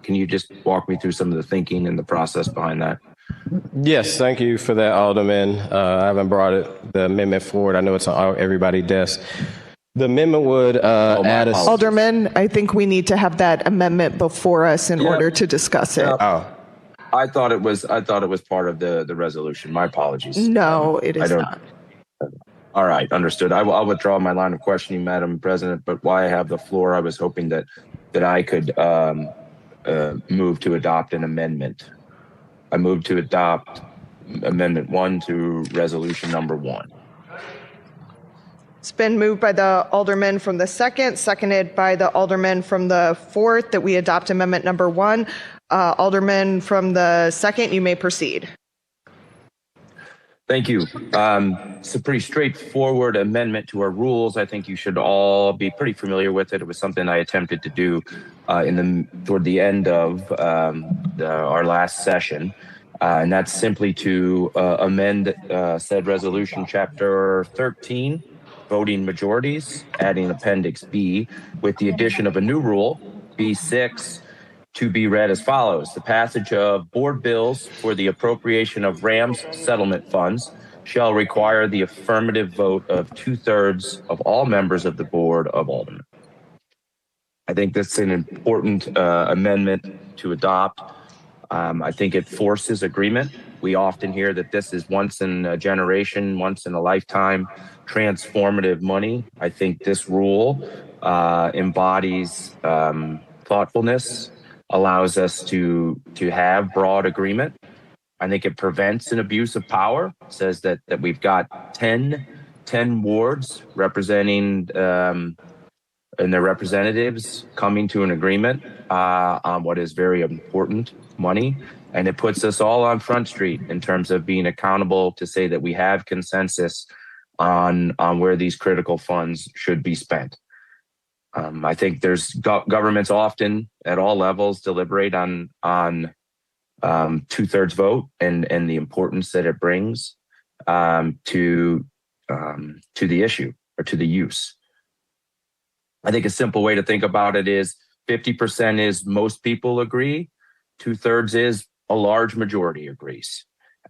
Can you just walk me through some of the thinking and the process behind that? Yes, thank you for that, Alderman. I haven't brought the amendment forward. I know it's on everybody's desk. The amendment would add a... Alderman, I think we need to have that amendment before us in order to discuss it. I thought it was part of the resolution. My apologies. No, it is not. All right, understood. I'll withdraw my line of questioning, Madam President, but while I have the floor, I was hoping that I could move to adopt an amendment. I move to adopt Amendment 1 to Resolution number 1. It's been moved by the Alderman from the 2nd, seconded by the Alderman from the 4th, that we adopt Amendment number 1. Alderman from the 2nd, you may proceed. Thank you. It's a pretty straightforward amendment to our rules. I think you should all be pretty familiar with it. It was something I attempted to do toward the end of our last session. And that's simply to amend said resolution chapter 13, voting majorities, adding Appendix B with the addition of a new rule, B6, to be read as follows. The passage of board bills for the appropriation of RAMS settlement funds shall require the affirmative vote of 2/3 of all members of the Board of Aldermen. I think that's an important amendment to adopt. I think it forces agreement. We often hear that this is once in a generation, once in a lifetime, transformative money. I think this rule embodies thoughtfulness, allows us to have broad agreement. I think it prevents an abuse of power. It says that we've got 10 wards representing and their representatives coming to an agreement on what is very important money. And it puts us all on Front Street in terms of being accountable to say that we have consensus on where these critical funds should be spent. I think there's governments often at all levels deliberate on 2/3 vote and the importance that it brings to the issue or to the use. I think a simple way to think about it is 50% is most people agree, 2/3 is a large majority agrees.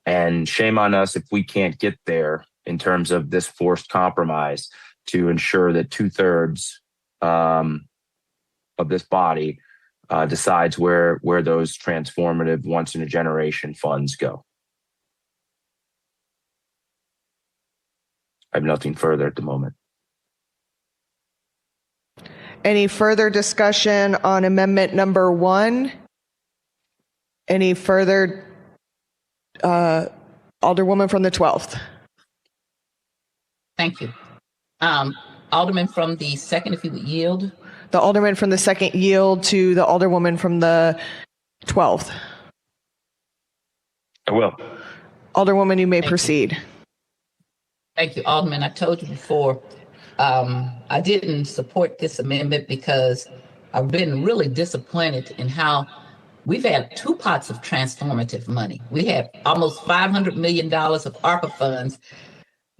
And shame on us if we can't get there in terms of this forced compromise to ensure that 2/3 of this body decides where those transformative once in a generation funds go. I have nothing further at the moment. Any further discussion on amendment number 1? Any further? Alderwoman from the 12th. Thank you. Alderman from the 2nd, if you would yield. The Alderman from the 2nd yield to the Alderwoman from the 12th. I will. Alderwoman, you may proceed. Thank you, Alderman. I told you before, I didn't support this amendment because I've been really disappointed in how we've had 2 pots of transformative money. We have almost $500 million of ARPA funds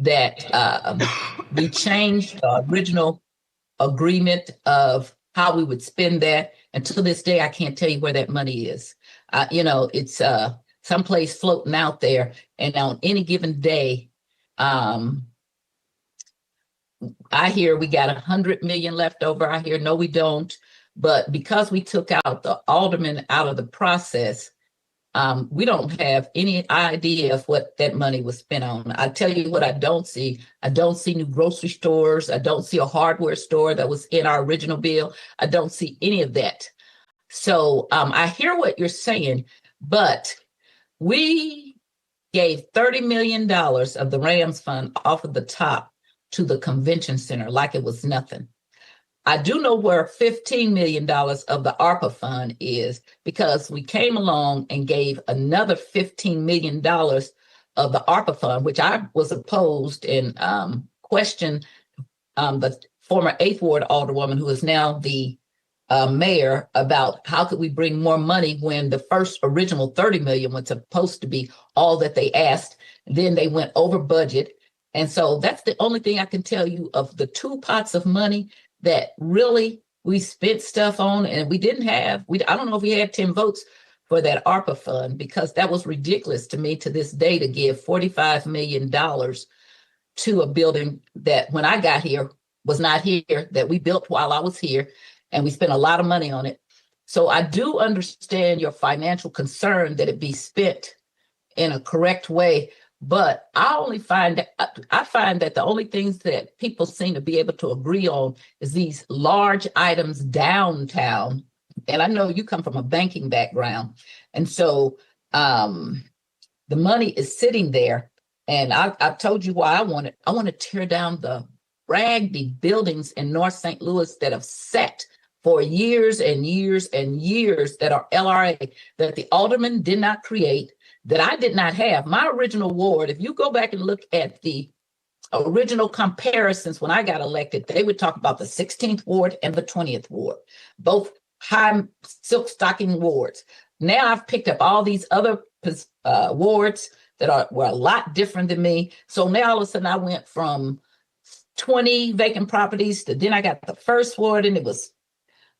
that we changed the original agreement of how we would spend that. And to this day, I can't tell you where that money is. It's someplace floating out there. And on any given day, I hear we got 100 million left over. I hear, no, we don't. But because we took out the aldermen out of the process, we don't have any idea of what that money was spent on. I tell you what I don't see. I don't see new grocery stores. I don't see a hardware store that was in our original bill. I don't see any of that. So I hear what you're saying, but we gave $30 million of the RAMS fund off of the top to the convention center like it was nothing. I do know where $15 million of the ARPA fund is because we came along and gave another $15 million of the ARPA fund, which I was opposed and questioned the former 8th Ward Alderwoman, who is now the mayor, about how could we bring more money when the first original $30 million was supposed to be all that they asked. Then they went over budget. And so that's the only thing I can tell you of the 2 pots of money that really we spent stuff on, and we didn't have, I don't know if we had 10 votes for that ARPA fund, because that was ridiculous to me to this day to give $45 million to a building that when I got here was not here, that we built while I was here, and we spent a lot of money on it. So I do understand your financial concern that it be spent in a correct way, But I find that the only things that people seem to be able to agree on is these large items downtown. And I know you come from a banking background, and so the money is sitting there. And I've told you why I want it. I want to tear down the raggedy buildings in North St. Louis that have sat for years and years and years, that are LRA, that the aldermen did not create, that I did not have. My original ward, if you go back and look at the original comparisons when I got elected, they would talk about the 16th ward and the 20th ward, both high silk stocking wards. Now I've picked up all these other wards that were a lot different than me. So now all of a sudden I went from 20 vacant properties to, then I got the first ward and it was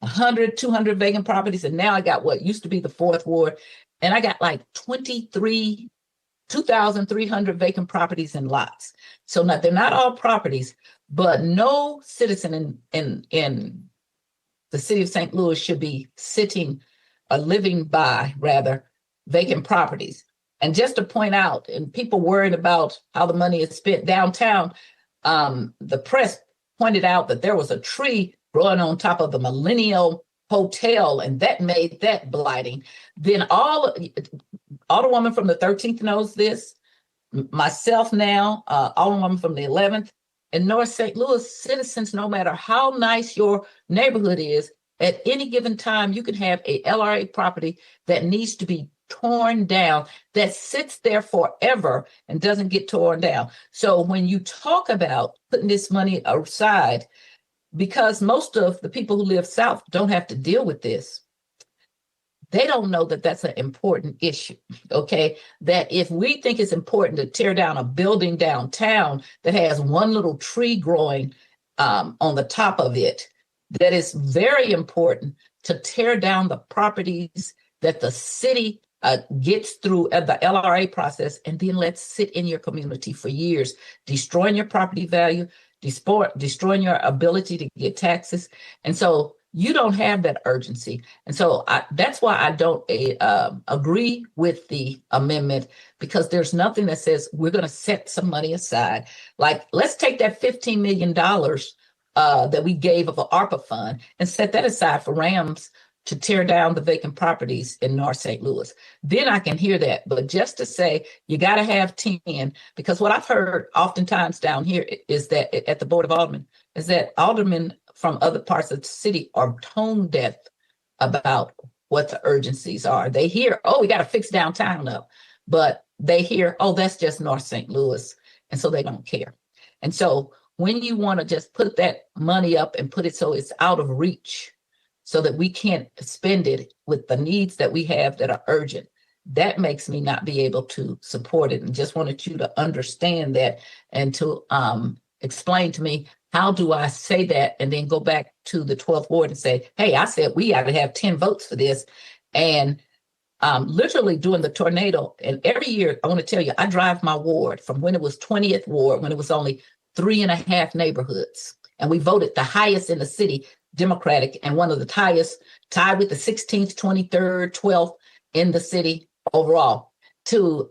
100, 200 vacant properties. And now I got what used to be the fourth ward. And I got like 2,300 vacant properties and lots. So now they're not all properties, but no citizen in the city of St. Louis should be sitting or living by, rather, vacant properties. And just to point out, and people worried about how the money is spent downtown, the press pointed out that there was a tree growing on top of the Millennial Hotel, and that made that blighting. Then all the woman from the 13th knows this, myself now, all the woman from the 11th, and North St. Louis citizens, no matter how nice your neighborhood is, at any given time, you can have a LRA property that needs to be torn down, that sits there forever and doesn't get torn down. So when you talk about putting this money aside, because most of the people who live south don't have to deal with this, they don't know that that's an important issue, okay? That if we think it's important to tear down a building downtown that has one little tree growing on the top of it, that is very important to tear down the properties that the city gets through the LRA process and then let sit in your community for years, destroying your property value, destroying your ability to get taxes. And so you don't have that urgency. And so that's why I don't agree with the amendment, because there's nothing that says we're going to set some money aside. Like, let's take that $15 million that we gave of an ARPA fund and set that aside for Rams to tear down the vacant properties in North St. Louis. Then I can hear that. But just to say you got to have 10, because what I've heard oftentimes down here is that at the Board of Aldermen is that aldermen from other parts of the city are tone deaf about what the urgencies are. They hear, oh, we got to fix downtown up. But they hear, oh, that's just North St. Louis. And so they don't care. And so when you want to just put that money up and put it so it's out of reach, so that we can't spend it with the needs that we have that are urgent, that makes me not be able to support it. And just wanted you to understand that and to explain to me, how do I say that and then go back to the 12th ward and say, hey, I said we got to have 10 votes for this. And literally during the tornado, and every year, I want to tell you, I drive my ward from when it was 20th ward, when it was only 3.5 neighborhoods. And we voted the highest in the city, Democratic, and one of the highest, tied with the 16th, 23rd, 12th in the city overall. To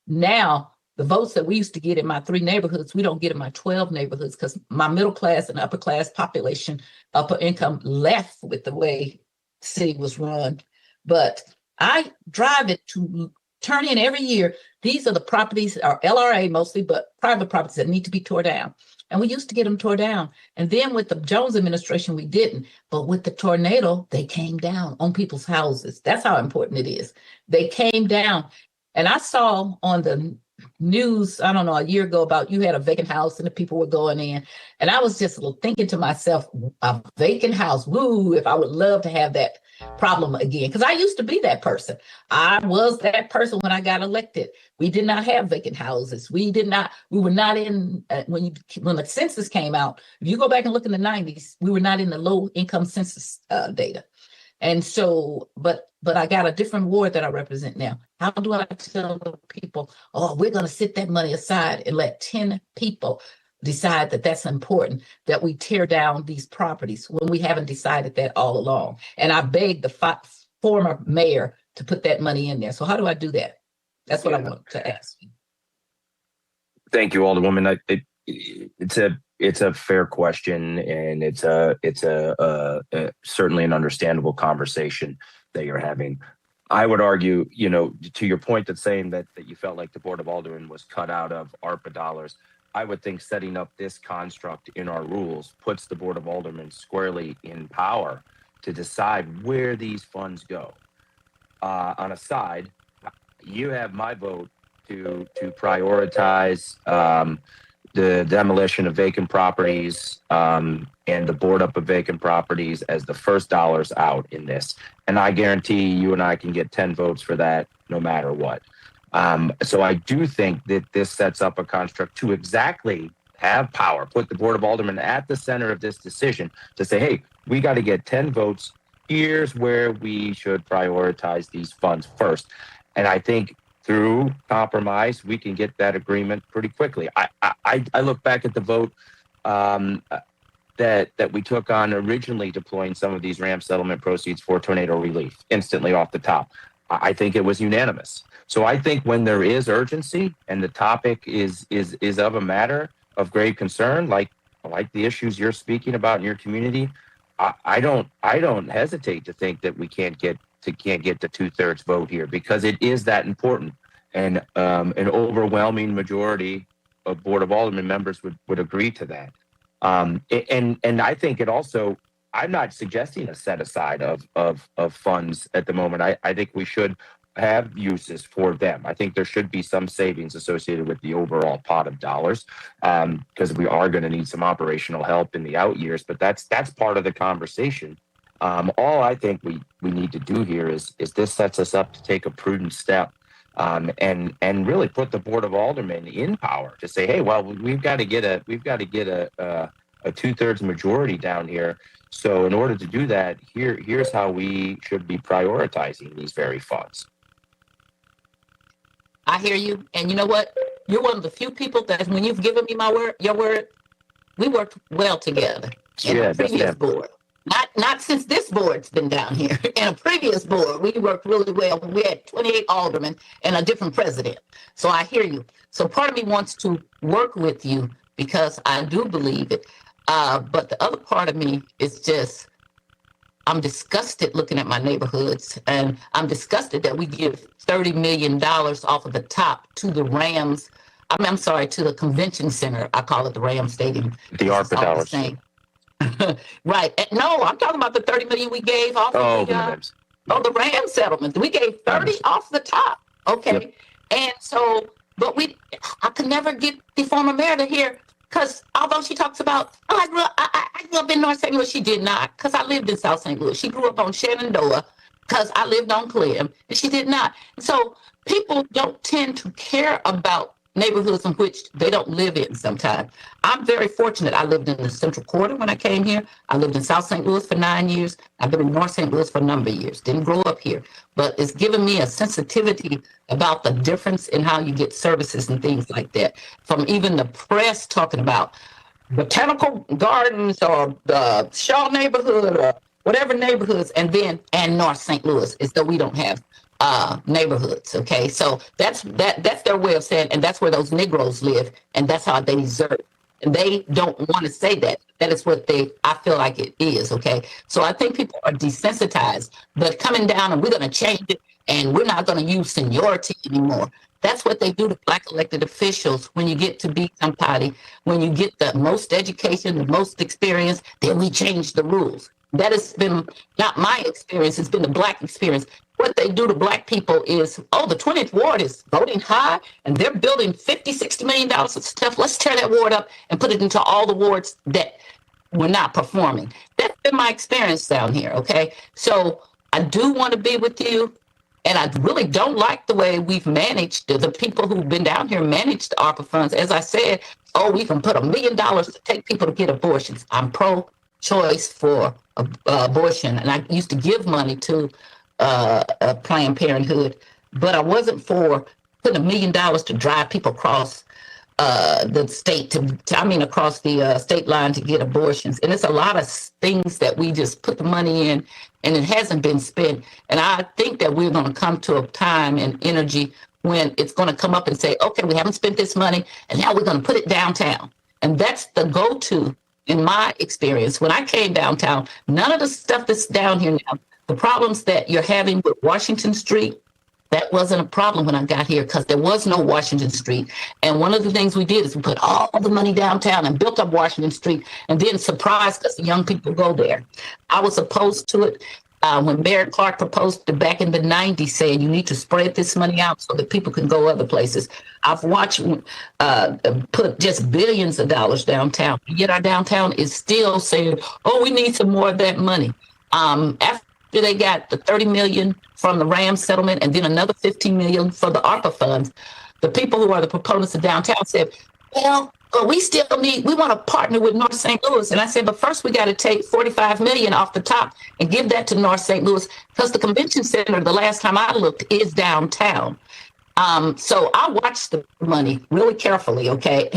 now, the votes that we used to get in my 3 neighborhoods, we don't get in my 12 neighborhoods, because my middle class and upper class population, upper income, left with the way the city was run. But I drive it to turn in every year. These are the properties, are LRA mostly, but private properties that need to be tore down. And we used to get them tore down. And then with the Jones administration, we didn't. But with the tornado, they came down on people's houses. That's how important it is. They came down. And I saw on the news, I don't know, a year ago, about you had a vacant house and the people were going in. And I was just thinking to myself, a vacant house, woo, if I would love to have that problem again. Because I used to be that person. I was that person when I got elected. We did not have vacant houses. We were not in, when the census came out, if you go back and look in the 90s, we were not in the low income census data. And so, but I got a different ward that I represent now. How do I tell the people, oh, we're going to set that money aside and let 10 people decide that that's important, that we tear down these properties, when we haven't decided that all along? And I begged the former mayor to put that money in there. So how do I do that? That's what I want to ask you. Thank you, Alderwoman. It's a fair question, and it's a certainly an understandable conversation that you're having. I would argue, to your point that saying that you felt like the Board of Aldermen was cut out of ARPA dollars. I would think setting up this construct in our rules puts the Board of Aldermen squarely in power to decide where these funds go. On a side, you have my vote to prioritize the demolition of vacant properties and the board up of vacant properties as the first dollars out in this. And I guarantee you and I can get 10 votes for that no matter what. So I do think that this sets up a construct to exactly have power, put the Board of Aldermen at the center of this decision to say, hey, we got to get 10 votes. Here's where we should prioritize these funds first. And I think through compromise, we can get that agreement pretty quickly. I look back at the vote that we took on originally deploying some of these RAM settlement proceeds for tornado relief instantly off the top. I think it was unanimous. So I think when there is urgency and the topic is of a matter of grave concern, like the issues you're speaking about in your community, I don't hesitate to think that we can't get the 2/3 vote here because it is that important, and an overwhelming majority of Board of Aldermen members would agree to that. And I think it also, I'm not suggesting a set aside of funds at the moment. I think we should have uses for them. I think there should be some savings associated with the overall pot of dollars because we are going to need some operational help in the out years, but that's part of the conversation. All I think we need to do here is this sets us up to take a prudent step and really put the Board of Aldermen in power to say, hey, well, we've got to get a 2/3 majority down here. So in order to do that, here's how we should be prioritizing these very funds. I hear you. And you know what? You're one of the few people that when you've given me your word, we worked well together in the previous board. Not since this board's been down here. In a previous board, we worked really well. We had 28 aldermen and a different president. So I hear you. So part of me wants to work with you because I do believe it. But the other part of me is just, I'm disgusted looking at my neighborhoods, and I'm disgusted that we give $30 million off of the top to the Rams. I'm sorry, to the convention center. I call it the Ram Stadium. The ARPA dollars. Right. No, I'm talking about the $30 million we gave off of the Ram settlement. We gave 30 off the top. Okay. Yep. And so, but I could never get the former mayor to hear, because although she talks about, I grew up in North St. Louis, she did not, because I lived in South St. Louis. She grew up on Shenandoah, because I lived on Clem, and she did not. So people don't tend to care about neighborhoods in which they don't live in sometimes. I'm very fortunate. I lived in the Central Quarter when I came here. I lived in South St. Louis for 9 years. I've been in North St. Louis for a number of years. Didn't grow up here, but it's given me a sensitivity about the difference in how you get services and things like that. From even the press talking about botanical gardens or the Shaw neighborhood or whatever neighborhoods, and North St. Louis, as though we don't have neighborhoods. Okay, so that's their way of saying, and that's where those Negroes live, and that's how they deserve. And they don't want to say that. That is what I feel like it is. Okay, so I think people are desensitized, but coming down and we're going to change it, and we're not going to use seniority anymore. That's what they do to Black elected officials. When you get to be somebody, when you get the most education, the most experience, then we change the rules. That has been not my experience. It's been the Black experience. What they do to Black people is, the 20th ward is voting high and they're building $50-60 million of stuff. Let's tear that ward up and put it into all the wards that were not performing. That's been my experience down here. Okay. So I do want to be with you. And I really don't like the way we've managed, the people who've been down here managed the ARPA funds. As I said, we can put $1 million to take people to get abortions. I'm pro-choice for abortion. And I used to give money to Planned Parenthood, but I wasn't for putting $1 million to drive people across the state across the state line to get abortions. And it's a lot of things that we just put the money in and it hasn't been spent. And I think that we're going to come to a time and energy when it's going to come up and say, okay, we haven't spent this money and now we're going to put it downtown. And that's the go-to in my experience. When I came downtown, none of the stuff that's down here now, the problems that you're having with Washington Street, that wasn't a problem when I got here because there was no Washington Street. And one of the things we did is we put all the money downtown and built up Washington Street and then surprised us, the young people go there. I was opposed to it when Mayor Clark proposed it back in the 90s, saying you need to spread this money out so that people can go other places. I've watched put just billions of dollars downtown, yet our downtown is still saying, oh, we need some more of that money. After they got the 30 million from the RAM settlement and then another 15 million for the ARPA funds, the people who are the proponents of downtown said, well, we want to partner with North St. Louis. And I said, but first we got to take 45 million off the top and give that to North St. Louis because the convention center, the last time I looked, is downtown. So I watched the money really carefully, okay?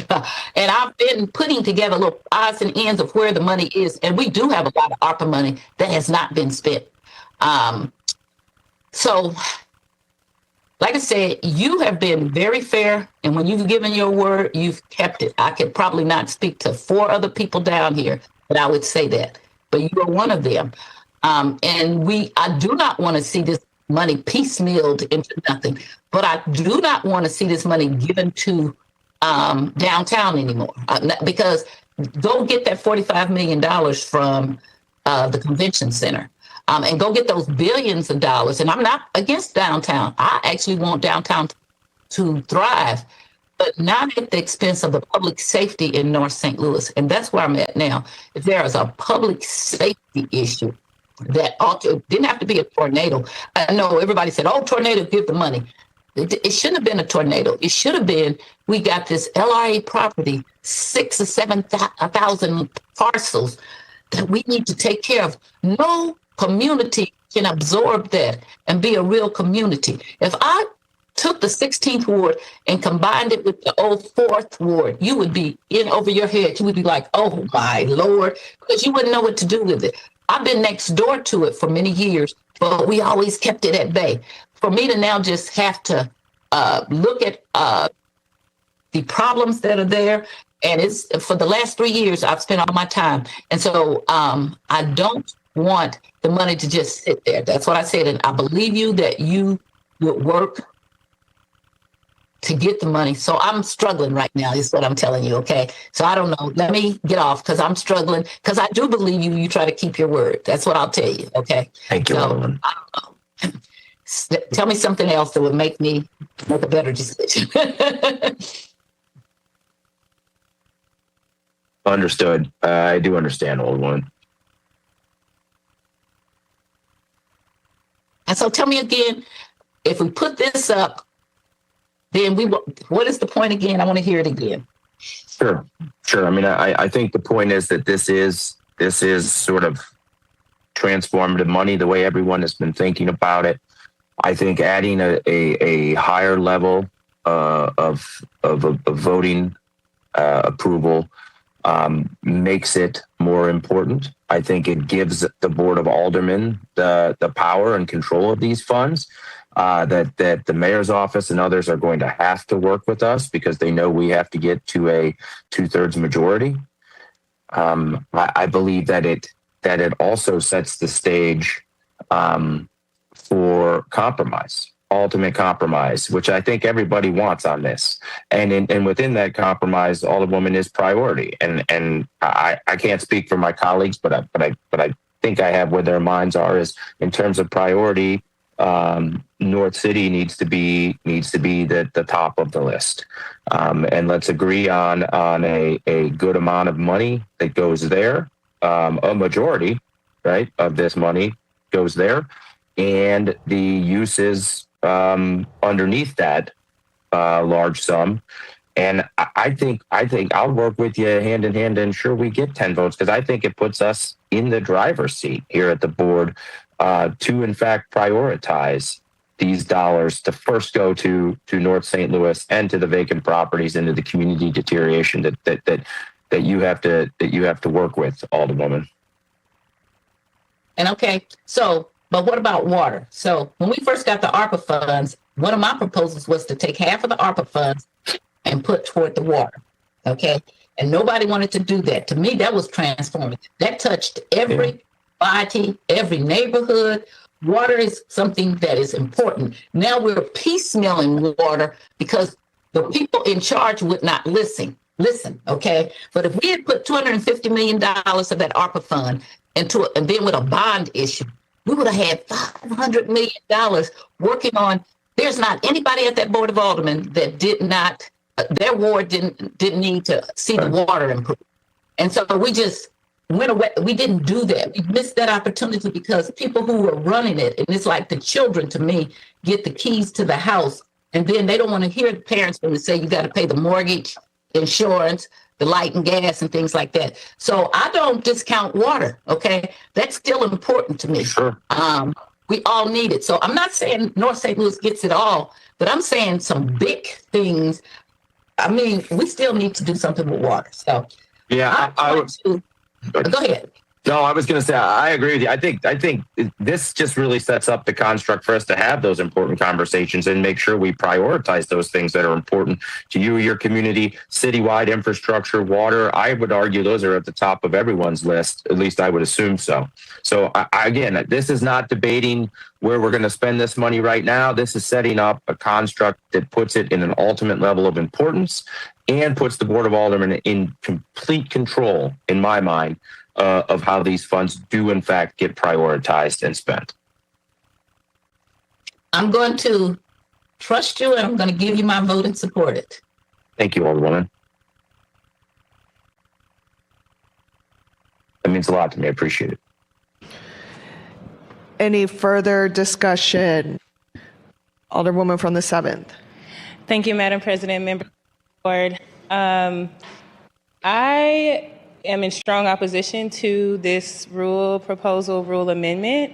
And I've been putting together little odds and ends of where the money is. And we do have a lot of ARPA money that has not been spent. So, like I said, you have been very fair. And when you've given your word, you've kept it. I could probably not speak to 4 other people down here, but I would say that. But you are one of them. And I do not want to see this money piecemealed into nothing. But I do not want to see this money given to downtown anymore. Because go get that $45 million from the convention center. And go get those billions of dollars. And I'm not against downtown. I actually want downtown to thrive, but not at the expense of the public safety in North St. Louis. And that's where I'm at now. If there is a public safety issue that didn't have to be a tornado. I know everybody said, oh, tornado, give the money. It shouldn't have been a tornado. It should have been, we got this LRA property, 6,000 or 7,000 parcels that we need to take care of. No community can absorb that and be a real community. If I took the 16th ward and combined it with the old 4th ward, you would be in over your head. You would be like, oh my Lord, because you wouldn't know what to do with it. I've been next door to it for many years, but we always kept it at bay. For me to now just have to look at the problems that are there, and it's for the last 3 years, I've spent all my time. And so I don't want the money to just sit there. That's what I said. And I believe you that you would work to get the money. So I'm struggling right now is what I'm telling you. Okay. So I don't know. Let me get off because I'm struggling because I do believe you. You try to keep your word. That's what I'll tell you. Okay. Thank you, so, Alderman. I don't know. Tell me something else that would make me make a better decision. Understood. I do understand, Alderman. And so tell me again, if we put this up, then what is the point again? I want to hear it again. Sure. I mean, I think the point is that this is sort of transformative money, the way everyone has been thinking about it. I think adding a higher level of voting approval makes it more important. I think it gives the Board of Aldermen the power and control of these funds. That the mayor's office and others are going to have to work with us because they know we have to get to a 2/3 majority. I believe that it also sets the stage for compromise, ultimate compromise, which I think everybody wants on this. And within that compromise, Alderwoman is priority. And I can't speak for my colleagues, but I think I have where their minds are is in terms of priority. North City needs to be the top of the list, and let's agree on a good amount of money that goes there. A majority, right, of this money goes there, and the uses underneath that large sum. And I think I'll work with you hand in hand to ensure we get 10 votes because I think it puts us in the driver's seat here at the board. To in fact prioritize these dollars to first go to North St. Louis and to the vacant properties and to the community deterioration that you have to work with, Alderwoman. And okay, so But what about water? So when we first got the ARPA funds, one of my proposals was to take half of the ARPA funds and put toward the water. Okay. And nobody wanted to do that. To me, that was transformative. That touched every body, every neighborhood. Water is something that is important. Now we're piecemealing water because the people in charge would not listen. Okay? But if we had put $250 million of that ARPA fund into it, and then with a bond issue, we would have had $500 million working on. There's not anybody at that Board of Aldermen that did not, their ward didn't need to see the water improve. And so we just went away. We didn't do that. We missed that opportunity because people who were running it, and it's like the children to me, get the keys to the house, and then they don't want to hear the parents when they say you got to pay the mortgage, insurance, the light and gas and things like that. So I don't discount water, okay? That's still important to me. Sure. We all need it. So I'm not saying North St. Louis gets it all, but I'm saying some big things. I mean, we still need to do something with water. So yeah, I would. Go ahead. No, I was going to say, I agree with you. I think this just really sets up the construct for us to have those important conversations and make sure we prioritize those things that are important to you, your community, citywide infrastructure, water. I would argue those are at the top of everyone's list. At least I would assume so. So again, this is not debating where we're going to spend this money right now. This is setting up a construct that puts it in an ultimate level of importance and puts the Board of Aldermen in complete control, in my mind, of how these funds do in fact get prioritized and spent. I'm going to trust you and I'm going to give you my vote and support it. Thank you, Alderwoman. That means a lot to me. I appreciate it. Any further discussion? Alderwoman from the 7th. Thank you, Madam President, member of the board. I am in strong opposition to this rule amendment.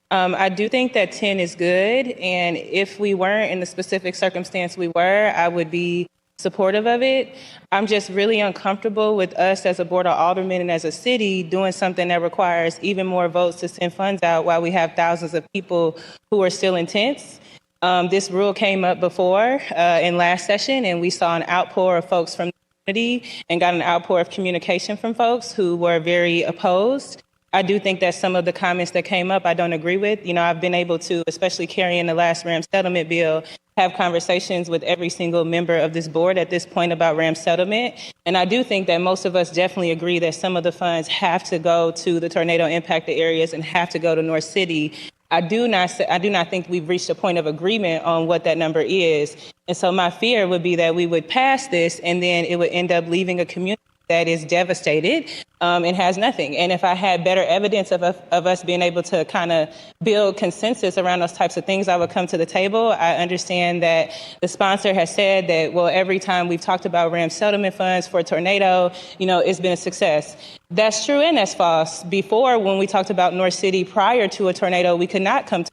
I do think that 10 is good, and if we weren't in the specific circumstance we were, I would be supportive of it. I'm just really uncomfortable with us as a Board of Aldermen and as a city doing something that requires even more votes to send funds out while we have thousands of people who are still in tents. This rule came up before in last session, and we saw an outpour of folks from and got an outpour of communication from folks who were very opposed. I do think that some of the comments that came up I don't agree with. You know, I've been able to, especially carrying the last RAM settlement bill, have conversations with every single member of this board at this point about RAM settlement. And I do think that most of us definitely agree that some of the funds have to go to the tornado impacted areas and have to go to North City. I do not think we've reached a point of agreement on what that number is. And so my fear would be that we would pass this and then it would end up leaving a community that is devastated and has nothing. And if I had better evidence of us being able to kind of build consensus around those types of things, I would come to the table. I understand that the sponsor has said that, well, every time we've talked about RAM settlement funds for a tornado, you know, it's been a success. That's true and that's false. Before, when we talked about North City prior to a tornado, we could not come to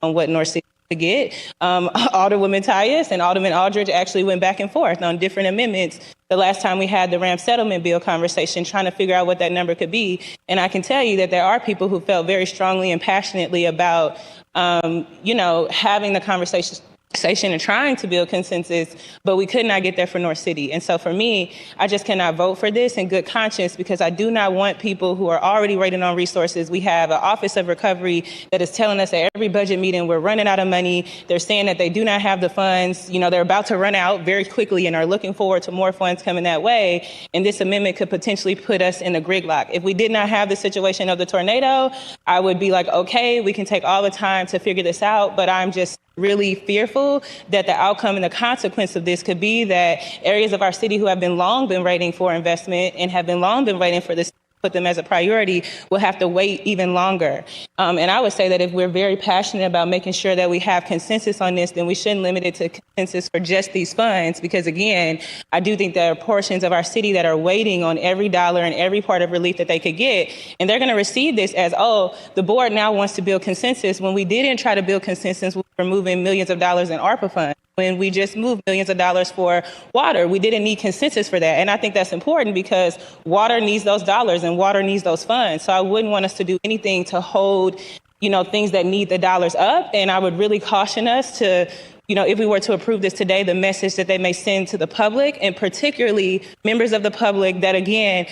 on what North City to get. Alderwoman Tyus and Alderman Aldridge actually went back and forth on different amendments the last time we had the RAM settlement bill conversation, trying to figure out what that number could be. And I can tell you that there are people who felt very strongly and passionately about, having the conversation and trying to build consensus, but we could not get there for North City. And so for me, I just cannot vote for this in good conscience because I do not want people who are already waiting on resources. We have an Office of Recovery that is telling us at every budget meeting we're running out of money. They're saying that they do not have the funds. You know, they're about to run out very quickly and are looking forward to more funds coming that way. And this amendment could potentially put us in a gridlock. If we did not have the situation of the tornado, I would be like, okay, we can take all the time to figure this out, but I'm just really fearful that the outcome and the consequence of this could be that areas of our city who have been long been waiting for investment and have been long been waiting for this put them as a priority will have to wait even longer. And I would say that if we're very passionate about making sure that we have consensus on this, then we shouldn't limit it to consensus for just these funds. Because again, I do think there are portions of our city that are waiting on every dollar and every part of relief that they could get. And they're going to receive this as, oh, the board now wants to build consensus when we didn't try to build consensus with removing millions of dollars in ARPA funds. When we just moved millions of dollars for water, we didn't need consensus for that. And I think that's important because water needs those dollars and water needs those funds. So I wouldn't want us to do anything to hold things that need the dollars up. And I would really caution us to, if we were to approve this today, the message that they may send to the public, and particularly members of the public that, again,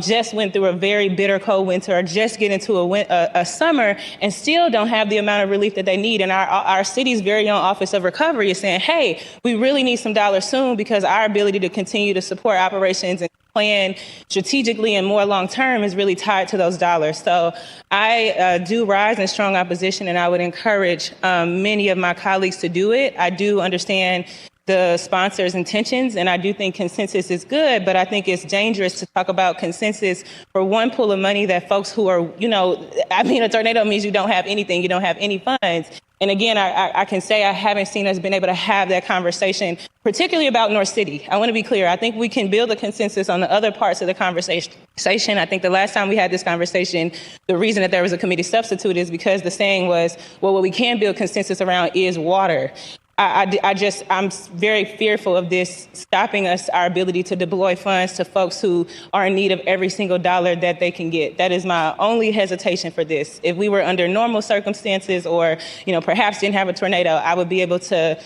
just went through a very bitter cold winter, or just get into a summer and still don't have the amount of relief that they need. And our city's very own Office of Recovery is saying, hey, we really need some dollars soon, because our ability to continue to support operations and plan strategically and more long term is really tied to those dollars. So I do rise in strong opposition, and I would encourage many of my colleagues to do it. I do understand the sponsor's intentions, and I do think consensus is good, but I think it's dangerous to talk about consensus for one pool of money that folks who are, a tornado means you don't have anything, you don't have any funds. And again, I can say I haven't seen us been able to have that conversation, particularly about North City. I want to be clear. I think we can build a consensus on the other parts of the conversation. I think the last time we had this conversation, the reason that there was a committee substitute is because the saying was, well, what we can build consensus around is water. I'm very fearful of this stopping us, our ability to deploy funds to folks who are in need of every single dollar that they can get. That is my only hesitation for this. If we were under normal circumstances, or, perhaps didn't have a tornado, I would be able to,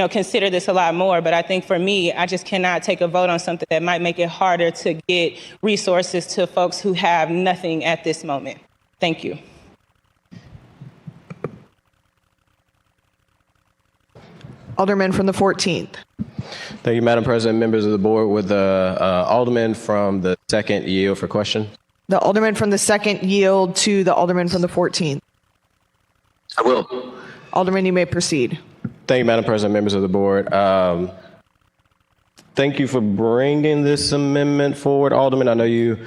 consider this a lot more. But I think for me, I just cannot take a vote on something that might make it harder to get resources to folks who have nothing at this moment. Thank you. Alderman from the 14th. Thank you, Madam President, members of the board. Would the Alderman from the 2nd yield for question? The Alderman from the 2nd yield to the Alderman from the 14th. I will. Alderman, you may proceed. Thank you, Madam President, members of the board. Thank you for bringing this amendment forward, Alderman. I know you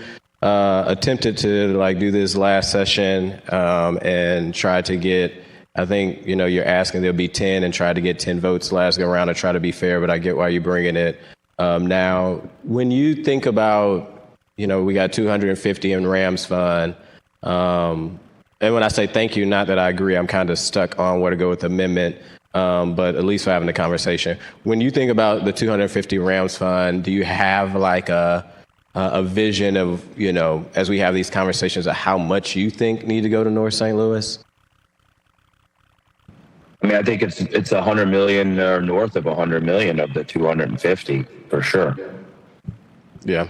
attempted to do this last session and tried to get, I think, you're asking there'll be 10 and try to get 10 votes last go around to try to be fair, but I get why you're bringing it. Now, when you think about, we got 250 in Rams Fund, and when I say thank you, not that I agree, I'm kind of stuck on where to go with the amendment, but at least for having the conversation. When you think about the 250 Rams Fund, do you have a vision of, as we have these conversations, of how much you think need to go to North St. Louis? I think it's $100 million or north of $100 million of the 250 for sure. Yeah,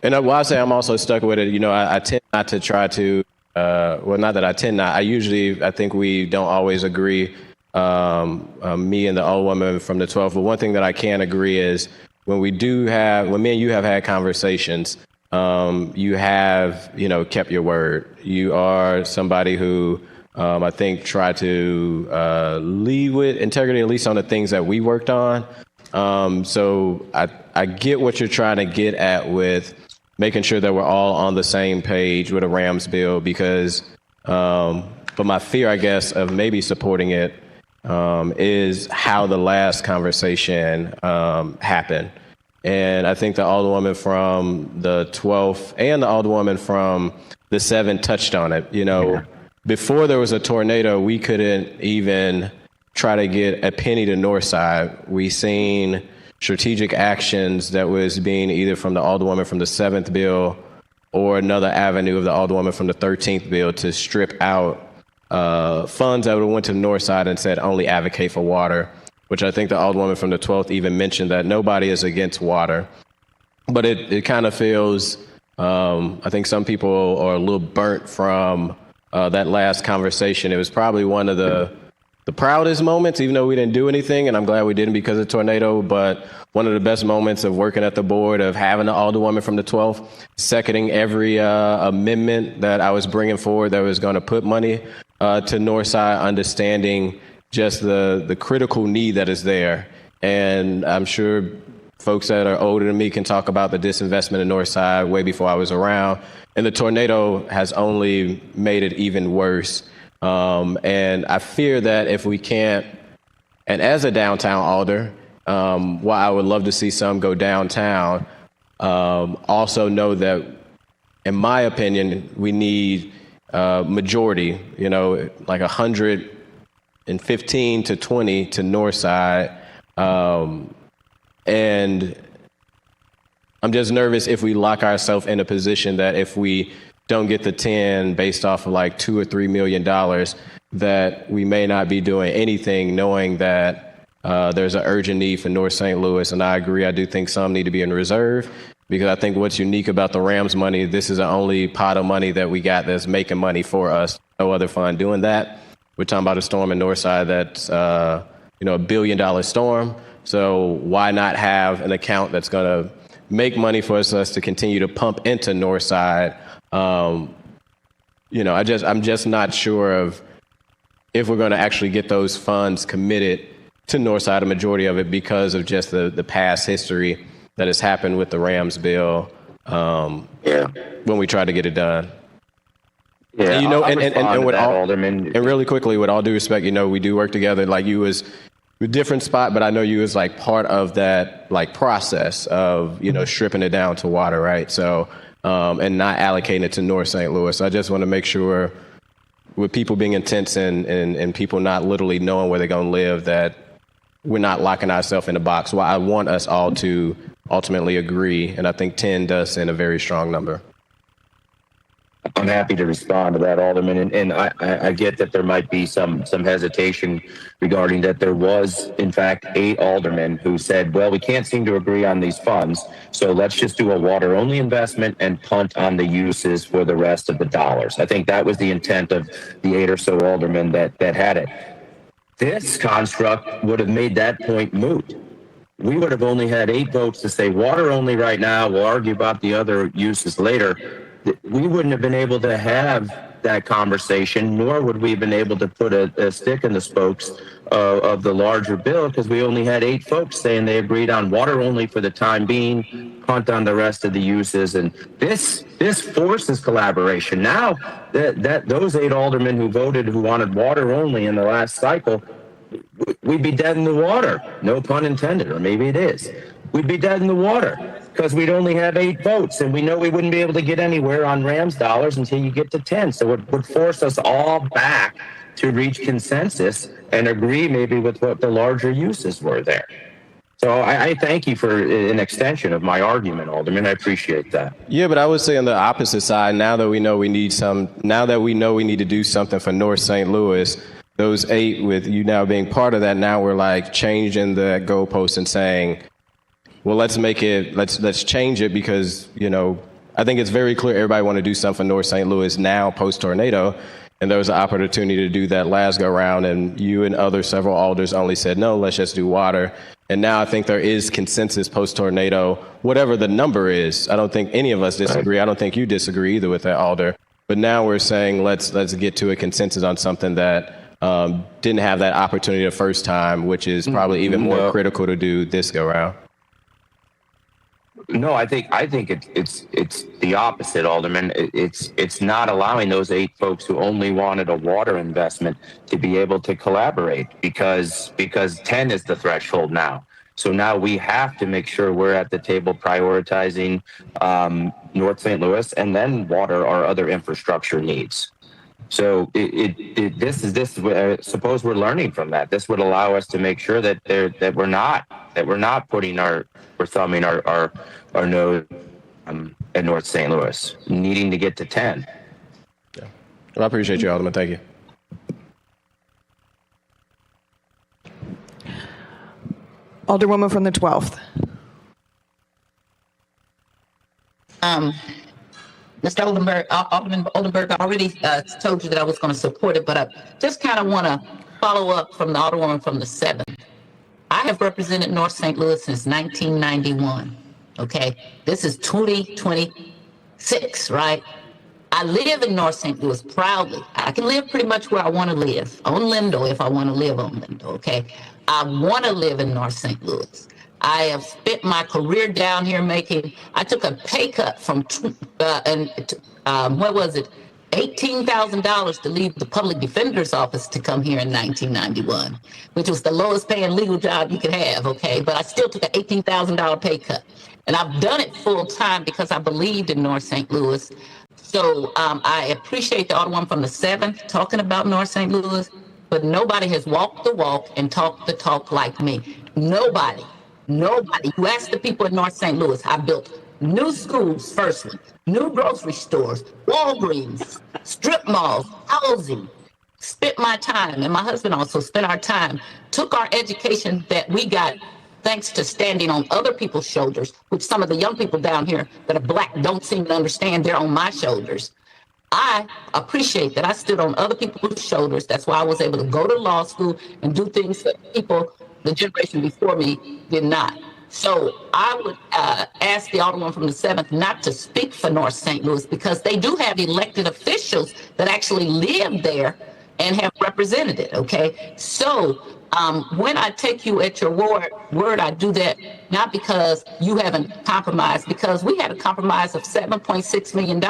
and while I say I'm also stuck with it, I tend not to try to. Not that I tend not. I think we don't always agree. Me and the Alderwoman from the 12th. But one thing that I can agree is when me and you have had conversations, you have kept your word. You are somebody who. I think try to lead with integrity, at least on the things that we worked on. So I get what you're trying to get at with making sure that we're all on the same page with a Rams bill, because, but my fear, I guess, of maybe supporting it is how the last conversation happened. And I think the Alderwoman from the 12th and the Alderwoman from the 7th touched on it, Yeah. Before there was a tornado, we couldn't even try to get a penny to Northside. We seen strategic actions that was being either from the Alderwoman from the 7th bill or another avenue of the Alderwoman from the 13th bill to strip out funds that would have went to the Northside and said only advocate for water, which I think the Alderwoman from the 12th even mentioned that nobody is against water. But it kind of feels, I think some people are a little burnt from that last conversation. It was probably one of the proudest moments, even though we didn't do anything, and I'm glad we didn't because of the tornado, but one of the best moments of working at the board, of having the Alderwoman from the 12th, seconding every amendment that I was bringing forward that was going to put money to Northside, understanding just the critical need that is there. And I'm sure folks that are older than me can talk about the disinvestment in Northside way before I was around. And the tornado has only made it even worse. And I fear that if we can't, and as a downtown alder, while I would love to see some go downtown, also know that, in my opinion, we need majority, like 115 to 20 to Northside. And I'm just nervous if we lock ourselves in a position that if we don't get the 10 based off of like $2 or $3 million, that we may not be doing anything, knowing that there's an urgent need for North St. Louis. And I agree, I do think some need to be in reserve, because I think what's unique about the Rams money, this is the only pot of money that we got that's making money for us. No other fund doing that. We're talking about a storm in Northside that's a $1 billion storm. So why not have an account that's going to make money for us to continue to pump into Northside? I'm just not sure of if we're going to actually get those funds committed to Northside, a majority of it, because of just the past history that has happened with the Rams bill when we try to get it done. Yeah, and really quickly, with all due respect, we do work together. Like, you was a different spot, but I know you was like part of that like process of stripping it down to water, right? So and not allocating it to North St. Louis. I just want to make sure, with people being intense and people not literally knowing where they're going to live, that we're not locking ourselves in a box. Well, I want us all to ultimately agree, and I think 10 does send a very strong number. I'm happy to respond to that, Alderman, and I get that there might be some hesitation regarding that. There was, in fact, 8 aldermen who said, well, we can't seem to agree on these funds, so let's just do a water-only investment and punt on the uses for the rest of the dollars. I think that was the intent of the 8 or so aldermen that had it. This construct would have made that point moot. We would have only had 8 votes to say water only right now. We'll argue about the other uses later. We wouldn't have been able to have that conversation, nor would we have been able to put a stick in the spokes of the larger bill, because we only had 8 folks saying they agreed on water only for the time being, punt on the rest of the uses. And this forces collaboration. Now that those 8 aldermen who voted, who wanted water only in the last cycle, we'd be dead in the water. No pun intended, or maybe it is. We'd be dead in the water because we'd only have 8 votes, and we know we wouldn't be able to get anywhere on Rams dollars until you get to 10. So it would force us all back to reach consensus and agree maybe with what the larger uses were there. So I thank you for an extension of my argument, Alderman. I appreciate that. Yeah, but I would say on the opposite side, now that we know we need to do something for North St. Louis, those 8, with you now being part of that, now we're like changing the goalpost and saying, well, let's change it, because, I think it's very clear everybody want to do something for North St. Louis now post-tornado. And there was an opportunity to do that last go round, and you and several alders only said, no, let's just do water. And now I think there is consensus post-tornado, whatever the number is. I don't think any of us disagree. I don't think you disagree either with that, Alder. But now we're saying let's get to a consensus on something that didn't have that opportunity the first time, which is probably even more critical to do this go round. No, I think it's the opposite, Alderman. It's not allowing those 8 folks who only wanted a water investment to be able to collaborate, because 10 is the threshold now. So now we have to make sure we're at the table prioritizing North St. Louis and then water or other infrastructure needs. So suppose we're learning from that. This would allow us to make sure that we're not putting we're thumbing our nose at North St. Louis, needing to get to 10. Yeah. Well, I appreciate you, Alderman. Thank you. Alderwoman from the 12th. Mr. Alderman Oldenburg, I already told you that I was going to support it, but I just kind of want to follow up from the Alderwoman from the 7th. I have represented North St. Louis since 1991. Okay, this is 2026, right? I live in North St. Louis proudly. I can live pretty much where I want to live, on Lindo if I want to live on Lindo, okay? I want to live in North St. Louis. I have spent my career down here I took a pay cut from, $18,000 to leave the public defender's office to come here in 1991, which was the lowest paying legal job you could have, okay? But I still took an $18,000 pay cut. And I've done it full time because I believed in North St. Louis. So I appreciate the Alderman from the 7th talking about North St. Louis, but nobody has walked the walk and talked the talk like me. Nobody. You ask the people in North St. Louis. I built new schools, firstly, new grocery stores, Walgreens, strip malls, housing. Spent my time, and my husband also spent our time, took our education that we got thanks to standing on other people's shoulders, which some of the young people down here that are Black don't seem to understand. They're on my shoulders. I appreciate that I stood on other people's shoulders. That's why I was able to go to law school and do things that people, the generation before me, did not. So I would ask the Alderman from the 7th not to speak for North St. Louis, because they do have elected officials that actually live there and have represented it, okay? So when I take you at your word, I do that not because you haven't compromised, because we had a compromise of $7.6 million,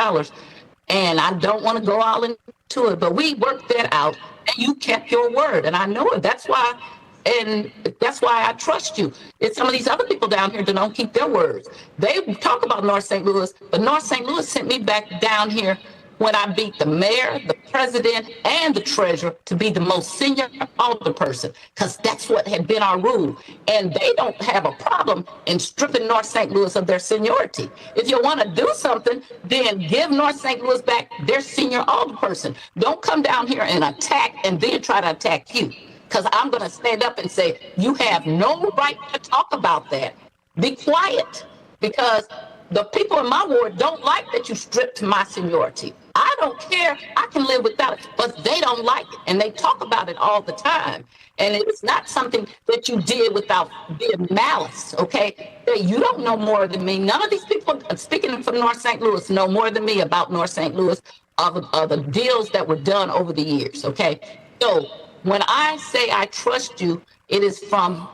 and I don't want to go all into it, but we worked that out, and you kept your word, and I know it. That's why I trust you. It's some of these other people down here that don't keep their words. They talk about North St. Louis, but North St. Louis sent me back down here when I beat the mayor, the president, and the treasurer to be the most senior alderperson, because that's what had been our rule. And they don't have a problem in stripping North St. Louis of their seniority. If you want to do something, then give North St. Louis back their senior alderperson. Don't come down here and attack and then try to attack you, because I'm going to stand up and say, you have no right to talk about that. Be quiet, because the people in my ward don't like that you stripped my seniority. I don't care. I can live without it, but they don't like it, and they talk about it all the time. And it's not something that you did without being malice, okay? You don't know more than me. None of these people speaking from North St. Louis know more than me about North St. Louis, of the deals that were done over the years, okay? So when I say I trust you, it is from